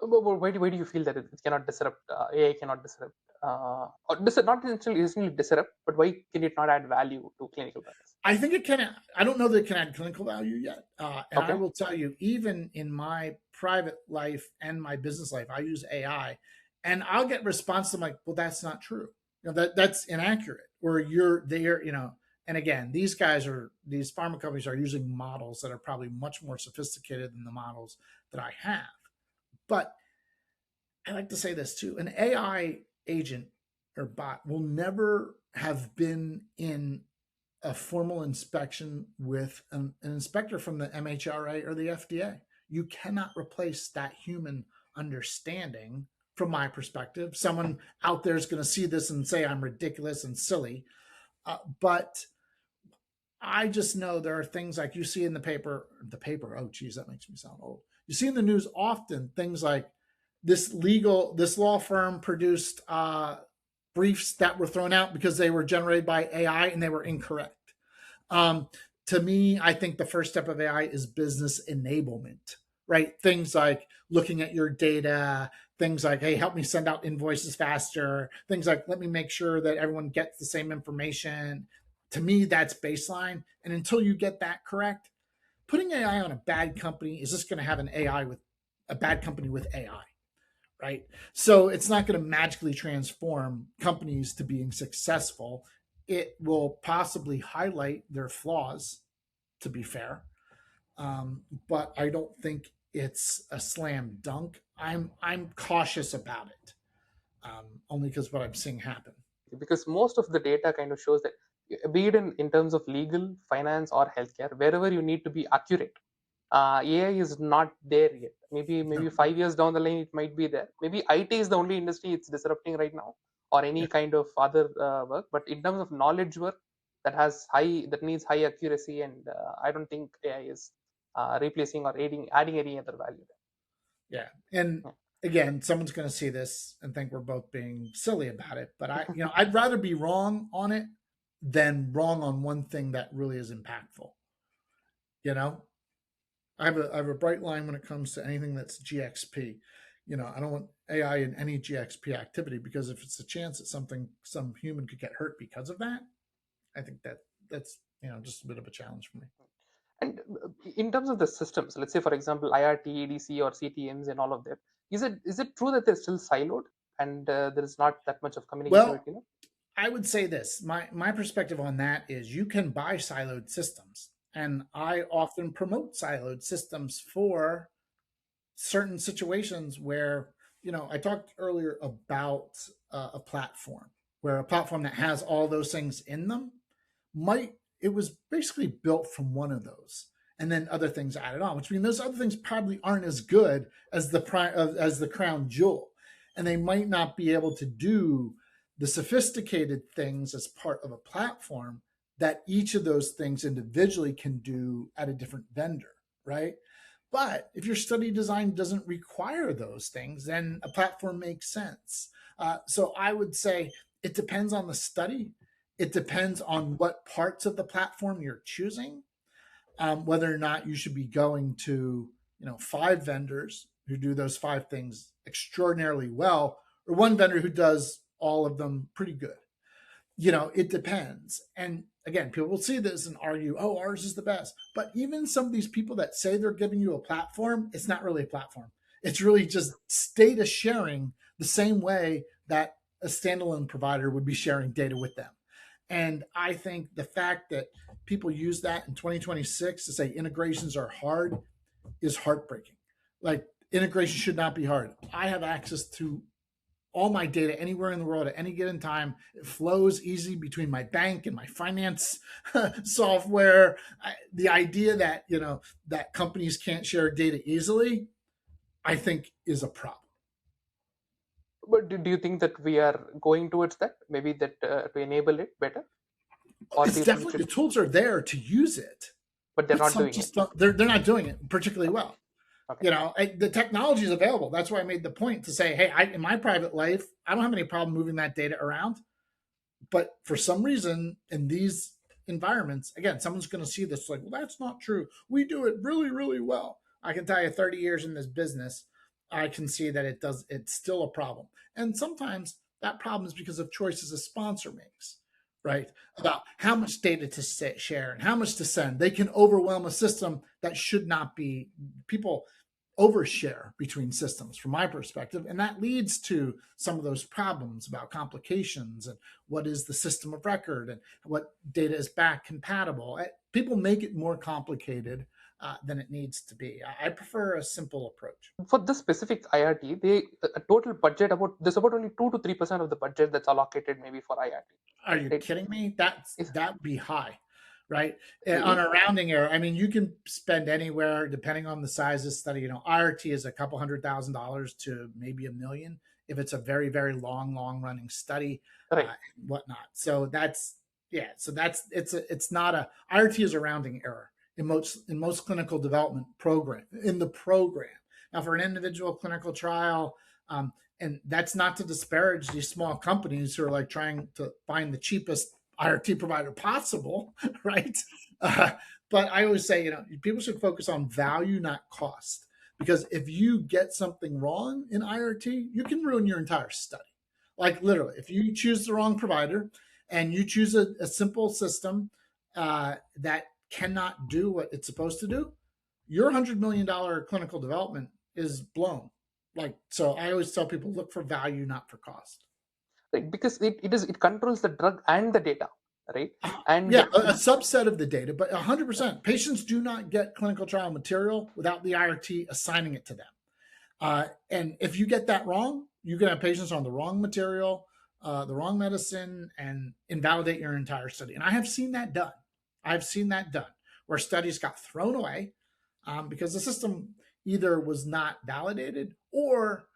Why do you feel that it cannot disrupt, AI cannot disrupt, not necessarily disrupt, but why can it not add value to clinical practice? I think it can. I don't know that it can add clinical value yet. And I Okay. will tell you, even in my private life and my business life, I use AI, and I'll get responses. I'm like, well, that's not true. That's inaccurate. Or you're there. And again, these pharma companies are using models that are probably much more sophisticated than the models that I have. But I like to say this too: an AI agent or bot will never have been in a formal inspection with an inspector from the MHRA or the FDA. You cannot replace that human understanding from my perspective. Someone out there is going to see this and say I'm ridiculous and silly. But I just know there are things like you see in oh, geez, that makes me sound old. You see in the news often things like this law firm produced briefs that were thrown out because they were generated by AI and they were incorrect. To me, I think the first step of AI is business enablement, right? Things like looking at your data, things like, hey, help me send out invoices faster, things like, let me make sure that everyone gets the same information. To me, that's baseline. And until you get that correct, putting AI on a bad company is just going to have a bad company with AI, right? So it's not going to magically transform companies to being successful. It will possibly highlight their flaws, to be fair, but I don't think it's a slam dunk. I'm cautious about it, only because what I'm seeing happen. Because most of the data kind of shows that, be it in terms of legal, finance, or healthcare, wherever you need to be accurate, AI is not there yet. Maybe No. 5 years down the line it might be there. Maybe IT is the only industry it's disrupting right now, or any Yeah. kind of other work. But in terms of knowledge work that needs high accuracy, and I don't think AI is replacing or adding any other value Yeah. And there. again, someone's going to see this and think we're both being silly about it, but I'd rather be wrong on it than wrong on one thing that really is impactful. You know, I have a bright line when it comes to anything that's GXP. I don't want AI in any GXP activity, because if it's a chance that some human could get hurt because of that, I think that's just a bit of a challenge for me. And in terms of the systems, let's say for example IRT, EDC, or CTMs, and all of that, is it true that they're still siloed, and there is not that much of communication Well, between them? I would say this. My perspective on that is you can buy siloed systems, and I often promote siloed systems for certain situations where, I talked earlier about a platform, where a platform that has all those things in them might it was basically built from one of those, and then other things added on, which means those other things probably aren't as good as the crown jewel, and they might not be able to do the sophisticated things as part of a platform that each of those things individually can do at a different vendor, right? But if your study design doesn't require those things, then a platform makes sense. So I would say it depends on the study. It depends on what parts of the platform you're choosing, whether or not you should be going to, five vendors who do those five things extraordinarily well, or one vendor who does all of them pretty good. It depends. And again, people will see this and argue, oh, ours is the best. But even some of these people that say they're giving you a platform, it's not really a platform. It's really just data sharing, the same way that a standalone provider would be sharing data with them. And I think the fact that people use that in 2026 to say integrations are hard is heartbreaking. Like, integration should not be hard. I have access to all my data anywhere in the world at any given time. It flows easy between my bank and my finance software. The idea that that companies can't share data easily, I think, is a problem. But do you think that we are going towards that? Maybe that to enable it better, or do It's you think it definitely, should? the tools are there to use it, But they're but not some doing it. just don't. They're not doing it particularly Okay. well. Okay. The technology is available. That's why I made the point to say, hey, in my private life, I don't have any problem moving that data around. But for some reason, in these environments, again, someone's going to see this like, well, that's not true. We do it really, really well. I can tell you, 30 years in this business, I can see that it's still a problem. And sometimes that problem is because of choices a sponsor makes, right? About how much data to share and how much to send. They can overwhelm a system that should not be. People overshare between systems from my perspective, and that leads to some of those problems about complications and what is the system of record and what data is back compatible. People make it more complicated than it needs to be. I prefer a simple approach. For this specific IRT, they a total budget about there's about only 2 to 3% of the budget that's allocated maybe for IRT. Are you Right? kidding me? Is That would be high, right? On it, a rounding error, I mean, you can spend anywhere depending on the size of the study. IRT is a couple $100,000 to maybe $1 million if it's a very, very long running study, right? and whatnot. So that's yeah. So it's not a IRT is a rounding error in most clinical development program in the program. Now, for an individual clinical trial, and that's not to disparage these small companies who are like trying to find the cheapest IRT provider possible, right? Uh, but I always say, people should focus on value, not cost. Because if you get something wrong in IRT, you can ruin your entire study. Like, literally, if you choose the wrong provider and you choose a simple system that cannot do what it's supposed to do, your $100 million clinical development is blown. So I always tell people, look for value, not for cost. Right, because it controls the drug and the data, right? And Yeah, a subset of the data, but 100%. Patients do not get clinical trial material without the IRT assigning it to them. And if you get that wrong, you can have patients on the wrong material, the wrong medicine, and invalidate your entire study. And I have seen that done. I've seen that done where studies got thrown away because the system, either was not validated or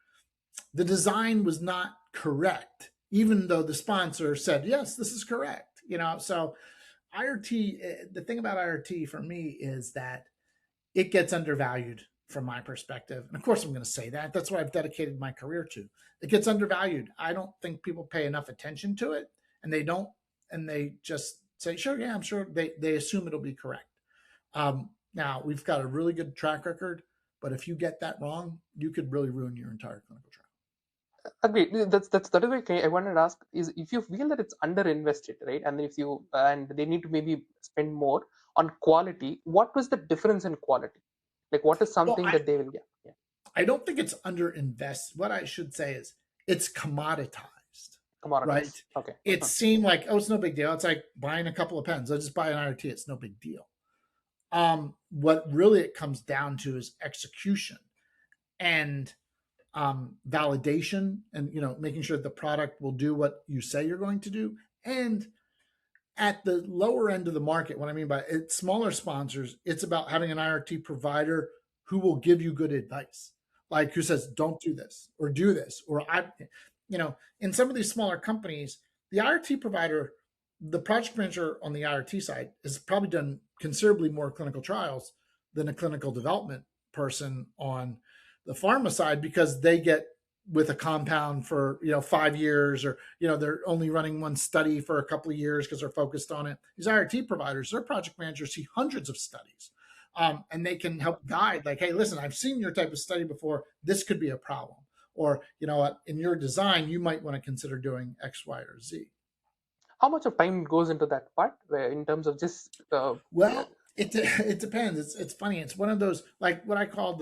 the design was not correct, even though the sponsor said, yes, this is correct. So IRT, the thing about IRT for me is that it gets undervalued from my perspective. And of course, I'm going to say that. That's what I've dedicated my career to. It gets undervalued. I don't think people pay enough attention to it, and they don't, and they just say, sure, yeah, I'm sure. They assume it'll be correct. Now, we've got a really good track record, but if you get that wrong, you could really ruin your entire clinical trial. Agreed. That is why I wanted to ask is if you feel that it's underinvested, right? And if you and they need to maybe spend more on quality, what was the difference in quality? Like, what is Well, something that they will get? Yeah, I don't think it's underinvest. What I should say is it's commoditized, right? commoditized. Okay. It seemed like, oh, it's no big deal. It's like buying a couple of pens. I'll just buy an IRT. It's no big deal. What really it comes down to is execution and validation, and making sure that the product will do what you say you're going to do. And at the lower end of the market, what I mean by it, smaller sponsors, it's about having an IRT provider who will give you good advice, like who says, don't do this or do this. Or in some of these smaller companies, the IRT provider, the project manager on the IRT side has probably done considerably more clinical trials than a clinical development person on the pharma side, because they get with a compound for 5 years, or they're only running one study for a couple of years because they're focused on it. These IRT providers, their project managers see hundreds of studies, and they can help guide, like, hey, listen, I've seen your type of study before, this could be a problem, or in your design you might want to consider doing X, Y, or Z. How much of time goes into that part, where in terms of just Well, it depends. It's funny. It's one of those, like what I call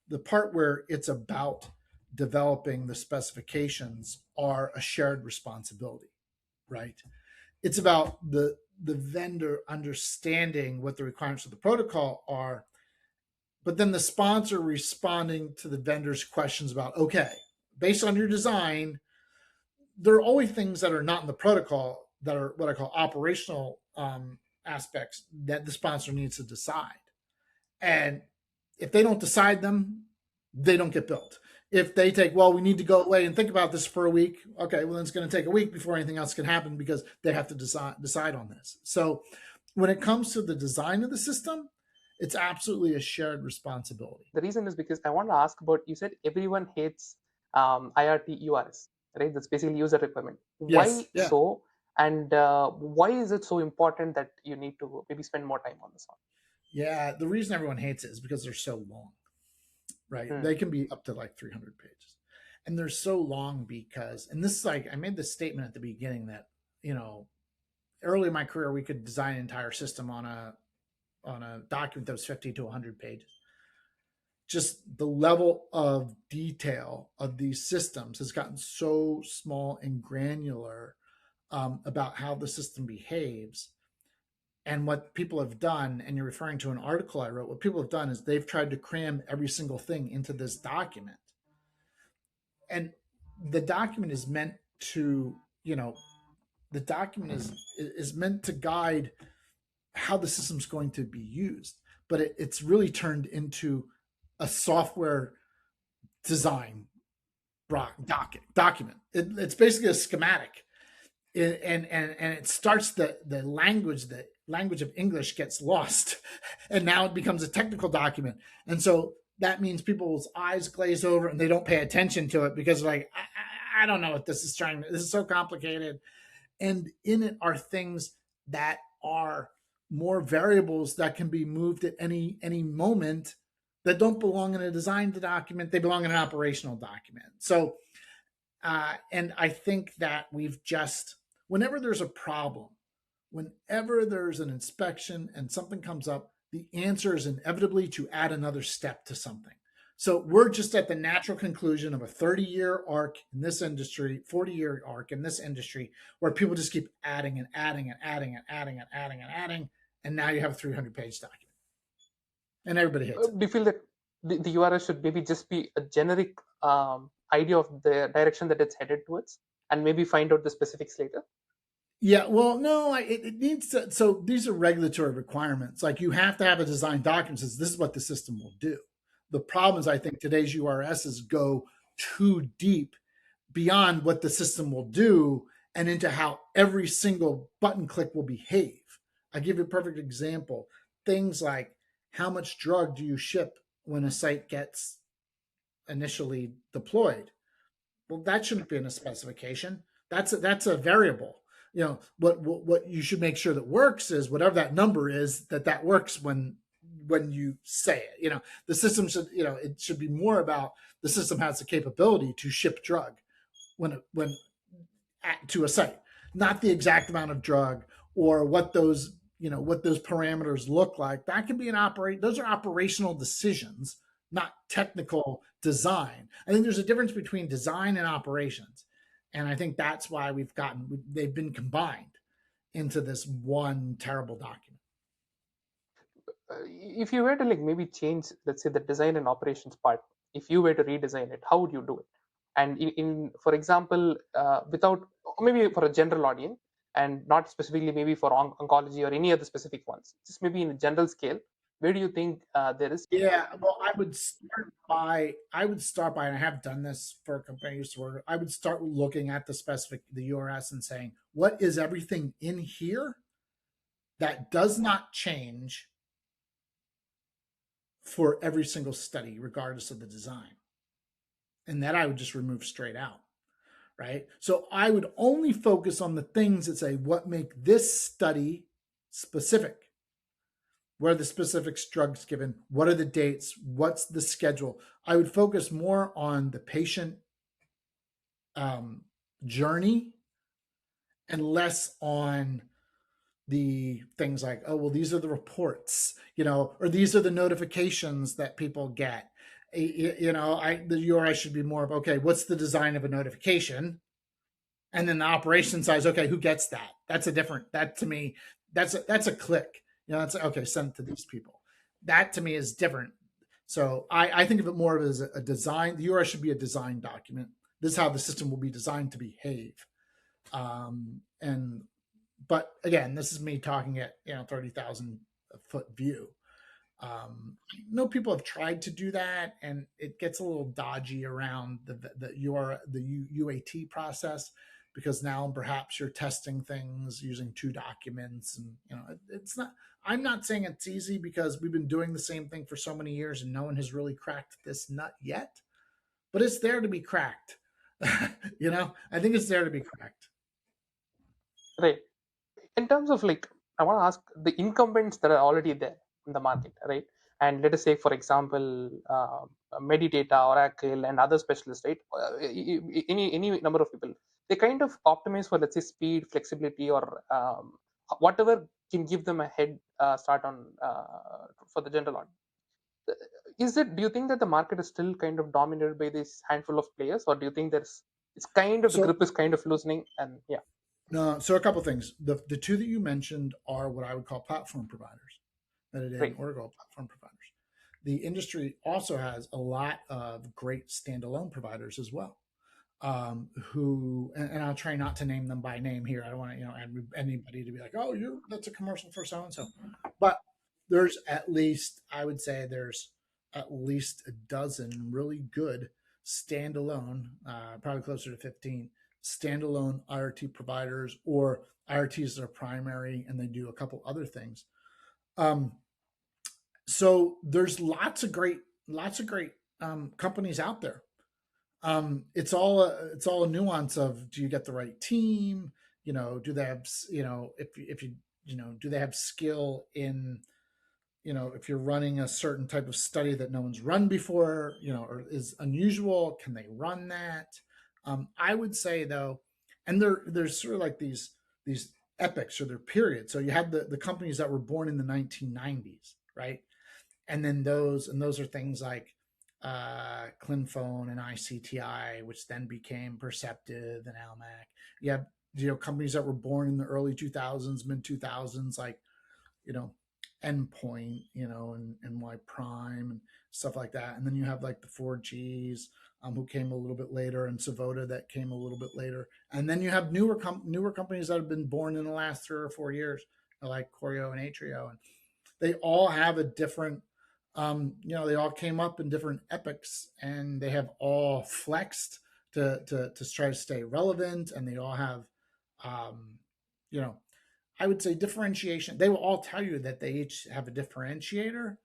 the part where it's about developing the specifications are a shared responsibility, right? It's about the vendor understanding what the requirements of the protocol are, but then the sponsor responding to the vendor's questions about, okay, based on your design, there are always things that are not in the protocol that are what I call operational aspects that the sponsor needs to decide. And if they don't decide them, they don't get built. If they take, well, we need to go away and think about this for a week. Okay, well, then it's going to take a week before anything else can happen, because they have to decide on this. So when it comes to the design of the system, it's absolutely a shared responsibility. the reason is because I want to ask about, you said everyone hates IRT URS, right? That's basically user requirement. Yes. Why Yeah. so? And why is it so important that you need to maybe spend more time on this one? Yeah. The reason everyone hates it is because they're so long, right? Hmm. They can be up to like 300 pages. And they're so long because, and this is like, I made this statement at the beginning that, early in my career, we could design an entire system on a document that was 50 to 100 pages. Just the level of detail of these systems has gotten so small and granular about how the system behaves. And what people have done, and you're referring to an article I wrote, what people have done is they've tried to cram every single thing into this document. And the document is meant to, the document is meant to guide how the system's going to be used, but it's really turned into a software design document. It's basically a schematic, and it starts the language of English gets lost, and now it becomes a technical document, and so that means people's eyes glaze over and they don't pay attention to it because like I don't know what this is trying. This is so complicated, and in it are things that are more variables that can be moved at any moment that don't belong in a design document. They belong in an operational document. So, and I think that we've just, whenever there's a problem, whenever there's an inspection and something comes up, the answer is inevitably to add another step to something. So we're just at the natural conclusion of a 30-year arc in this industry, 40-year arc in this industry, where people just keep adding and adding and adding and adding and adding and adding, and now you have a 300-page document, and everybody hates it. Do you feel that the URS should maybe just be a generic idea of the direction that it's headed towards, and maybe find out the specifics later? Yeah, well, no, it needs to. So these are regulatory requirements. Like you have to have a design document that says this is what the system will do. The problem is, I think today's URSs go too deep beyond what the system will do and into how every single button click will behave. I give you a perfect example. Things like how much drug do you ship when a site gets initially deployed? Well, that shouldn't be in a specification. That's a variable. What you should make sure that works is whatever that number is, that works when you say it. The system should, it should be more about the system has the capability to ship drug when to a site, not the exact amount of drug or what those parameters look like. That can be those are operational decisions, not technical design. I think there's a difference between design and operations, and I think that's why they've been combined into this one terrible document. If you were to like maybe change, let's say, the design and operations part, if you were to redesign it, how would you do it? And in for example, without, maybe for a general audience, and not specifically maybe for oncology or any other specific ones, just maybe in a general scale, where do you think there is? Yeah, well, I would start by, and I have done this for companies where I would start looking at the URS and saying, what is everything in here that does not change for every single study, regardless of the design? And that I would just remove straight out, right? So I would only focus on the things that say what make this study specific. Where are the specific drugs given? What are the dates? What's the schedule? I would focus more on the patient um, journey and less on the things like, oh, well, these are the reports, or these are the notifications that people get. The URI should be more of, okay, what's the design of a notification? And then the operation side is, okay, who gets that? That to me, that's a click. That's okay, send it to these people. That to me is different. So I think of it more of as a design. The URI should be a design document. This is how the system will be designed to behave. And but again, this is me talking at 30,000 foot view. I know people have tried to do that, and it gets a little dodgy around the UAT process, because now perhaps you're testing things using two documents, and it's not. I'm not saying it's easy, because we've been doing the same thing for so many years, and no one has really cracked this nut yet. But it's there to be cracked. I think it's there to be cracked. Right. In terms of like, I want to ask the incumbents that are already there in the market, right? And let us say, for example, Medidata, Oracle, and other specialists, right? Any number of people, they kind of optimize for, let's say, speed, flexibility, or whatever can give them a head start on for the general audience. Is it? Do you think that the market is still kind of dominated by this handful of players, or do you think it's kind of, the So grip is kind of loosening? And yeah, no, so a couple things. The two that you mentioned are what I would call platform providers, Metadata and great. Oracle platform providers. The industry also has a lot of great standalone providers as well, who, and I'll try not to name them by name here. I don't want to, anybody to be like, oh, that's a commercial for so and so. But I would say there's at least a dozen really good standalone, probably closer to 15 standalone IRT providers, or IRTs that are primary and they do a couple other things. So there's lots of great companies out there. It's all a nuance of, do you get the right team? Do they have, if you do they have skill in, if you're running a certain type of study that no one's run before, or is unusual, can they run that? I would say though, and there's sort of like these epics, or their periods. So you had the companies that were born in the 1990s, right? And then those are things like Clinphone and ICTI, which then became Perceptive and Almac. You have companies that were born in the early 2000s, mid 2000s, like you know Endpoint, and Y Prime and stuff like that. And then you have like the 4Gs, who came a little bit later, and Savota that came a little bit later. And then you have newer companies that have been born in the last 3 or 4 years, like Choreo and Atrio, and they all have a different They all came up in different epochs, and they have all flexed to try to stay relevant, and they all have, um, you know, I would say differentiation. They will all tell you that they each have a differentiator,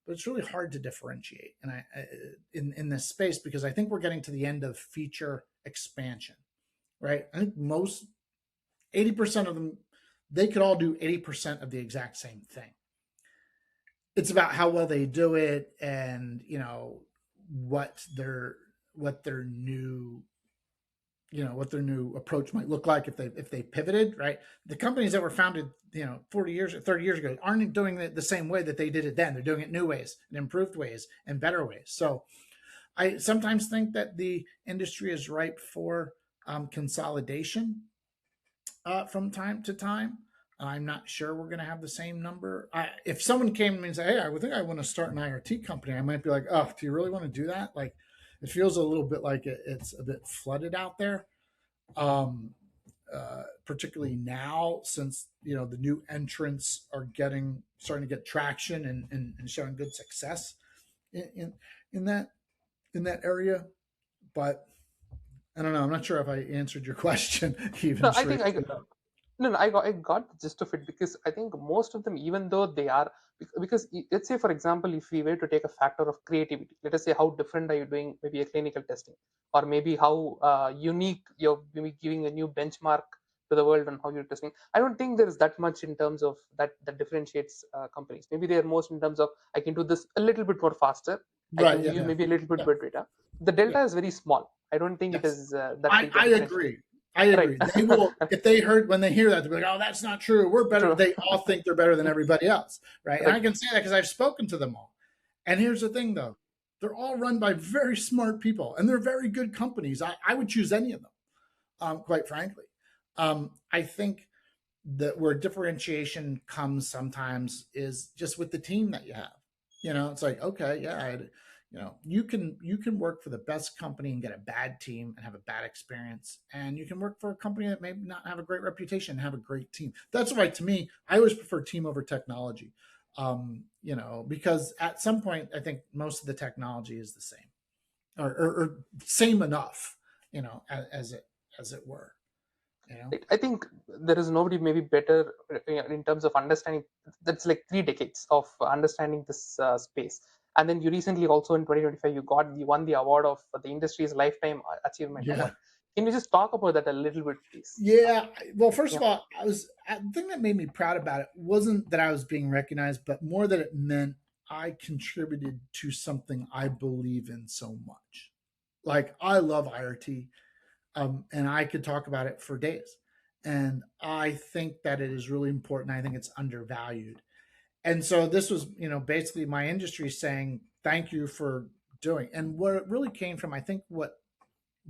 but it's really hard to differentiate. And in this space, because I think we're getting to the end of feature expansion, right? I think most 80% of them, they could all do 80% of the exact same thing. It's about how well they do it, and what their what their new what their new approach might look like if they pivoted, right? The companies that were founded 40 years or 30 years ago aren't doing it the same way that they did it then. They're doing it new ways and improved ways and better ways. So I sometimes think that the industry is ripe for consolidation from time to time. I'm not sure we're going to have the same number. If someone came to me and said, "Hey, I would think I want to start an IRT company," I might be like, "Oh, do you really want to do that?" Like, it feels a little bit like it's a bit flooded out there, particularly now, since the new entrants are starting to get traction and showing good success in in that in that area. But I don't know. I'm not sure if I answered your question even No, I straight. think no, no, I got the gist of it, because I think most of them, even though they are, because let's say, for example, if we were to take a factor of creativity, let us say, how different are you doing maybe a clinical testing, or maybe how unique you're maybe giving a new benchmark to the world on how you're testing. I don't think there is that much in terms of that differentiates companies. Maybe they are most in terms of, I can do this a little bit more faster. I Right. can Yeah. give you Yeah. maybe a little bit Yeah. better data. The Yeah. delta is very small. I don't think it Yes. is that I, big a I differential. agree. I Right. agree. They will, if they heard, when they hear that, they'll be like, "Oh, that's not true. We're better." True. They all think they're better than everybody else, right? And I Right. can say that because I've spoken to them all. And here's the thing, though: they're all run by very smart people, and they're very good companies. I would choose any of them, quite frankly. I think that where differentiation comes sometimes is just with the team that you have. It's like, okay, yeah, you can work for the best company and get a bad team and have a bad experience, and you can work for a company that may not have a great reputation and have a great team. That's why, to me, I always prefer team over technology. Because at some point, I think most of the technology is the same, or same enough, as it were. You know. Right. I think there is nobody maybe better in terms of understanding. That's like 3 decades of understanding this space. And then you recently also in 2025 you won the award of the industry's lifetime achievement award. Yeah. Can you just talk about that a little bit, please? Yeah. Well, first Yeah. of all, the thing that made me proud about it wasn't that I was being recognized, but more that it meant I contributed to something I believe in so much. Like, I love IRT, and I could talk about it for days. And I think that it is really important. I think it's undervalued. And so this was, basically my industry saying thank you for doing. And what it really came from, I think, what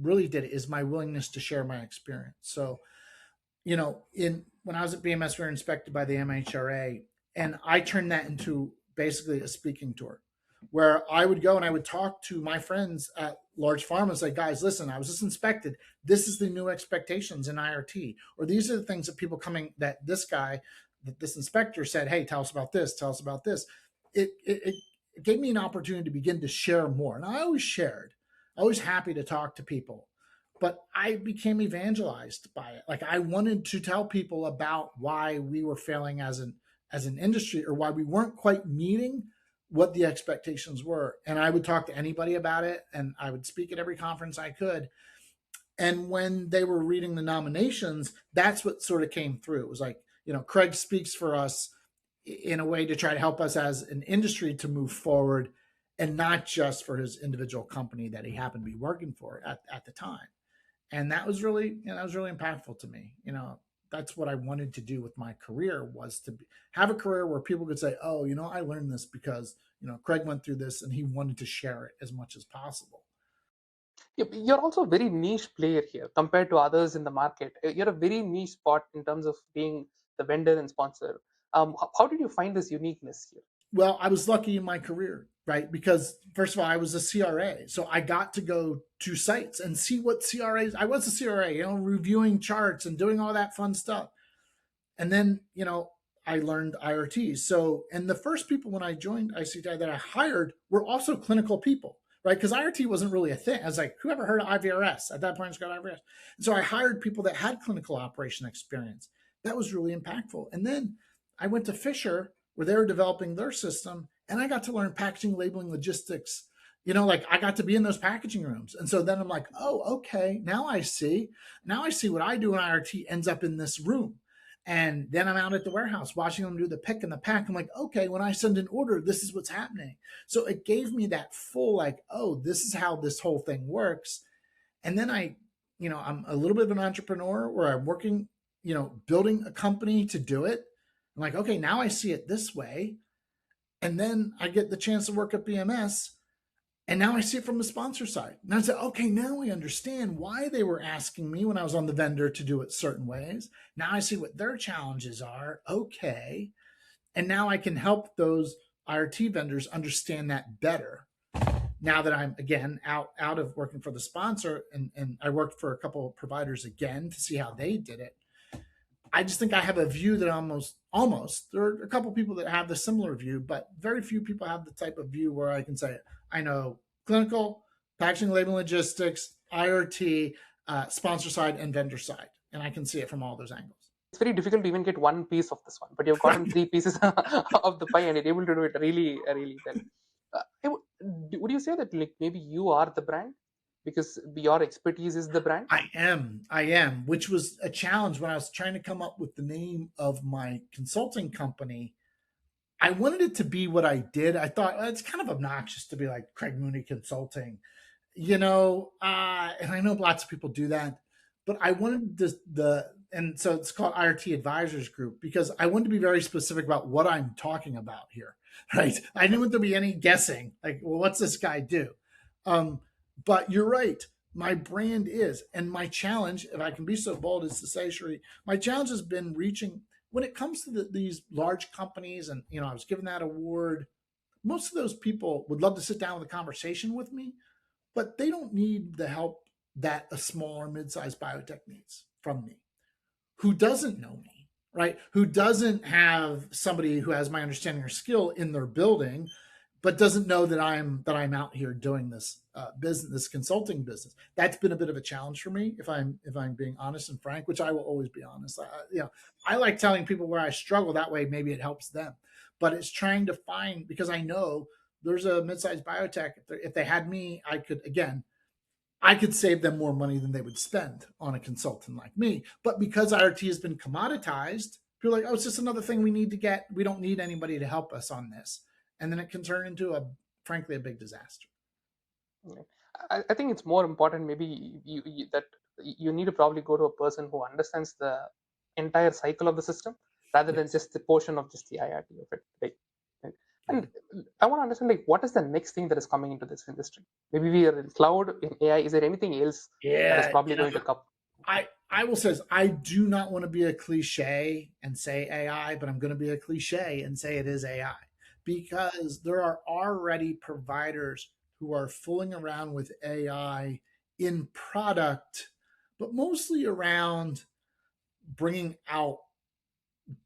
really did it is my willingness to share my experience. So in when I was at BMS, we were inspected by the MHRA, and I turned that into basically a speaking tour, where I would go and I would talk to my friends at large pharma and say, "Guys, listen, I was just inspected. This is the new expectations in IRT, or these are the things that people coming that this inspector said, hey, tell us about this, tell us about this." It gave me an opportunity to begin to share more, and I always shared. I was happy to talk to people, but I became evangelized by it. Like, I wanted to tell people about why we were failing as an industry, or why we weren't quite meeting what the expectations were. And I would talk to anybody about it, and I would speak at every conference I could. And when they were reading the nominations, that's what sort of came through. It was like, Craig speaks for us in a way to try to help us as an industry to move forward, and not just for his individual company that he happened to be working for at the time. And that was really impactful to me. That's what I wanted to do with my career, was to have a career where people could say, "Oh, I learned this because Craig went through this, and he wanted to share it as much as possible." You're also a very niche player here compared to others in the market. You're a very niche spot in terms of being the vendor and sponsor. How did you find this uniqueness here? Well, I was lucky in my career, right? Because first of all, I was a CRA, so I got to go to sites and see what CRAs. I was a CRA, reviewing charts and doing all that fun stuff. And then, I learned IRTs. So, and the first people when I joined ICTI that I hired were also clinical people, right? Because IRT wasn't really a thing. I was like, who ever heard of IVRS? At that point, it's got IVRS. And so I hired people that had clinical operation experience. That was really impactful. And then I went to Fisher where they were developing their system, and I got to learn packaging, labeling, logistics. Like I got to be in those packaging rooms. And so then I'm like, oh, okay, now I see. Now I see what I do in IRT ends up in this room. And then I'm out at the warehouse watching them do the pick and the pack. I'm like, okay, when I send an order, this is what's happening. So it gave me that full, like, oh, this is how this whole thing works. And then I'm a little bit of an entrepreneur where I'm working, building a company to do it. I'm like, okay, now I see it this way. And then I get the chance to work at BMS. And now I see it from the sponsor side. And I said, okay, now I understand why they were asking me when I was on the vendor to do it certain ways. Now I see what their challenges are. Okay. And now I can help those IRT vendors understand that better. Now that I'm again out of working for the sponsor and I worked for a couple of providers again to see how they did it. I just think I have a view that almost there are a couple of people that have the similar view, but very few people have the type of view where I can say I know clinical, packaging, label, logistics, IRT, sponsor side, and vendor side, and I can see it from all those angles. It's very difficult to even get one piece of this one, but you've gotten three pieces of the pie, and you're able to do it really, really well. Would you say that maybe you are the brand because your expertise is the brand? I am, which was a challenge when I was trying to come up with the name of my consulting company. I wanted it to be what I did. I thought it's kind of obnoxious to be like Craig Mooney Consulting, and I know lots of people do that, but I wanted and so it's called IRT Advisors Group because I wanted to be very specific about what I'm talking about here, right? I didn't want there to be any guessing, like, well, what's this guy do? But you're right. My brand is, and my challenge, if I can be so bold as to say, Sri, my challenge has been reaching when it comes to these large companies. And, I was given that award. Most of those people would love to sit down with a conversation with me, but they don't need the help that a small or mid-sized biotech needs from me. Who doesn't know me, right? Who doesn't have somebody who has my understanding or skill in their building, but doesn't know that I'm out here doing this business, this consulting business. That's been a bit of a challenge for me, if I'm being honest and frank, which I will always be honest. I like telling people where I struggle. That way, maybe it helps them. But it's trying to find, because I know there's a mid-sized biotech. If they had me, I could save them more money than they would spend on a consultant like me. But because IRT has been commoditized, people are like, oh, it's just another thing we need to get. We don't need anybody to help us on this. And then it can turn into frankly, a big disaster. I think it's more important maybe that you need to probably go to a person who understands the entire cycle of the system rather than just the portion of just the IRT of it. Right? And I want to understand, what is the next thing that is coming into this industry? Maybe we are in cloud, in AI. Is there anything else that is probably going to come? I will say this, I do not want to be a cliche and say AI, but I'm going to be a cliche and say it is AI, because there are already providers who are fooling around with AI in product, but mostly around bringing out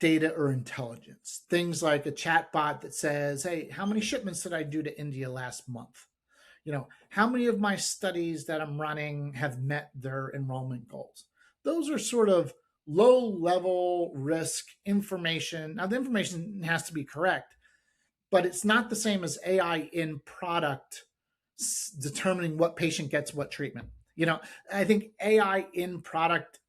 data or intelligence. Things like a chat bot that says, hey, how many shipments did I do to India last month? How many of my studies that I'm running have met their enrollment goals? Those are sort of low level risk information. Now, the information has to be correct, but it's not the same as AI in product determining what patient gets what treatment. I think AI in product,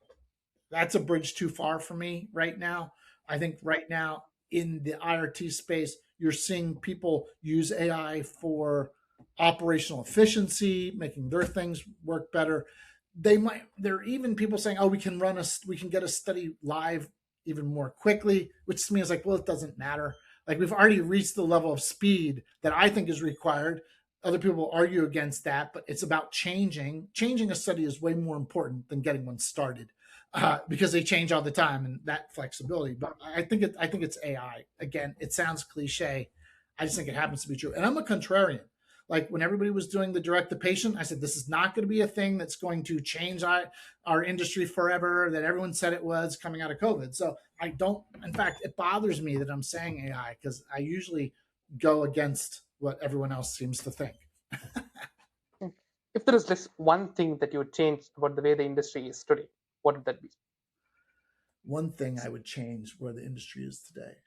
that's a bridge too far for me right now. I think right now in the IRT space, you're seeing people use AI for operational efficiency, making their things work better. There are even people saying, oh, we can get a study live even more quickly, which to me is like, well, it doesn't matter. Like, we've already reached the level of speed that I think is required. Other people will argue against that, but it's about changing a study is way more important than getting one started, because they change all the time, and that flexibility. But I think it's AI. Again, it sounds cliche. I just think it happens to be true. And I'm a contrarian. Like when everybody was doing the direct to patient, I said, this is not going to be a thing that's going to change our industry forever, that everyone said it was coming out of COVID. So I don't, in fact, it bothers me that I'm saying AI because I usually go against what everyone else seems to think. If there is just one thing that you would change about the way the industry is today, what would that be? One thing I would change where the industry is today.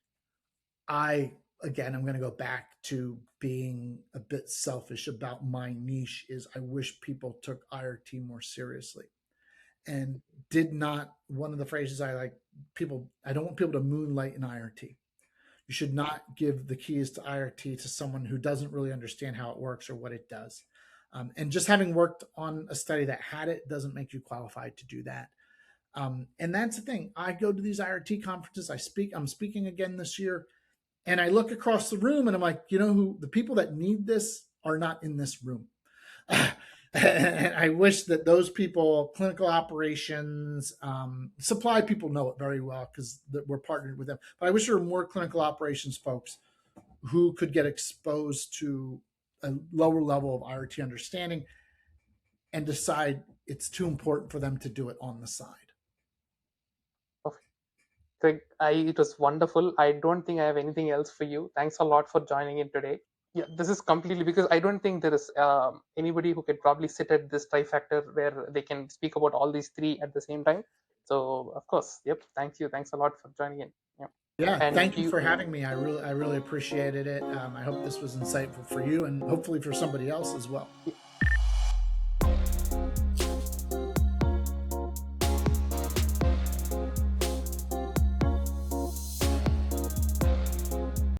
I again, I'm going to go back to being a bit selfish about my niche. Is I wish people took IRT more seriously and did not. One of the phrases I like, people. I don't want people to moonlight in IRT. You should not give the keys to IRT to someone who doesn't really understand how it works or what it does. And just having worked on a study that had it doesn't make you qualified to do that. And that's the thing. I go to these IRT conferences. I speak. I'm speaking again this year, and I look across the room, and I'm like, you know, who the people that need this are not in this room. And I wish that those people, clinical operations, supply people know it very well because we're partnered with them. But I wish there were more clinical operations folks who could get exposed to a lower level of IRT understanding and decide it's too important for them to do it on the side. Greg, it was wonderful. I don't think I have anything else for you. Thanks a lot for joining in today. Yeah, this is completely because I don't think there is anybody who could probably sit at this trifactor where they can speak about all these three at the same time. So, of course, yep. Thank you. Thanks a lot for joining in. Yeah, Yeah, and thank you for having me. I really appreciated it. I hope this was insightful for you and hopefully for somebody else as well.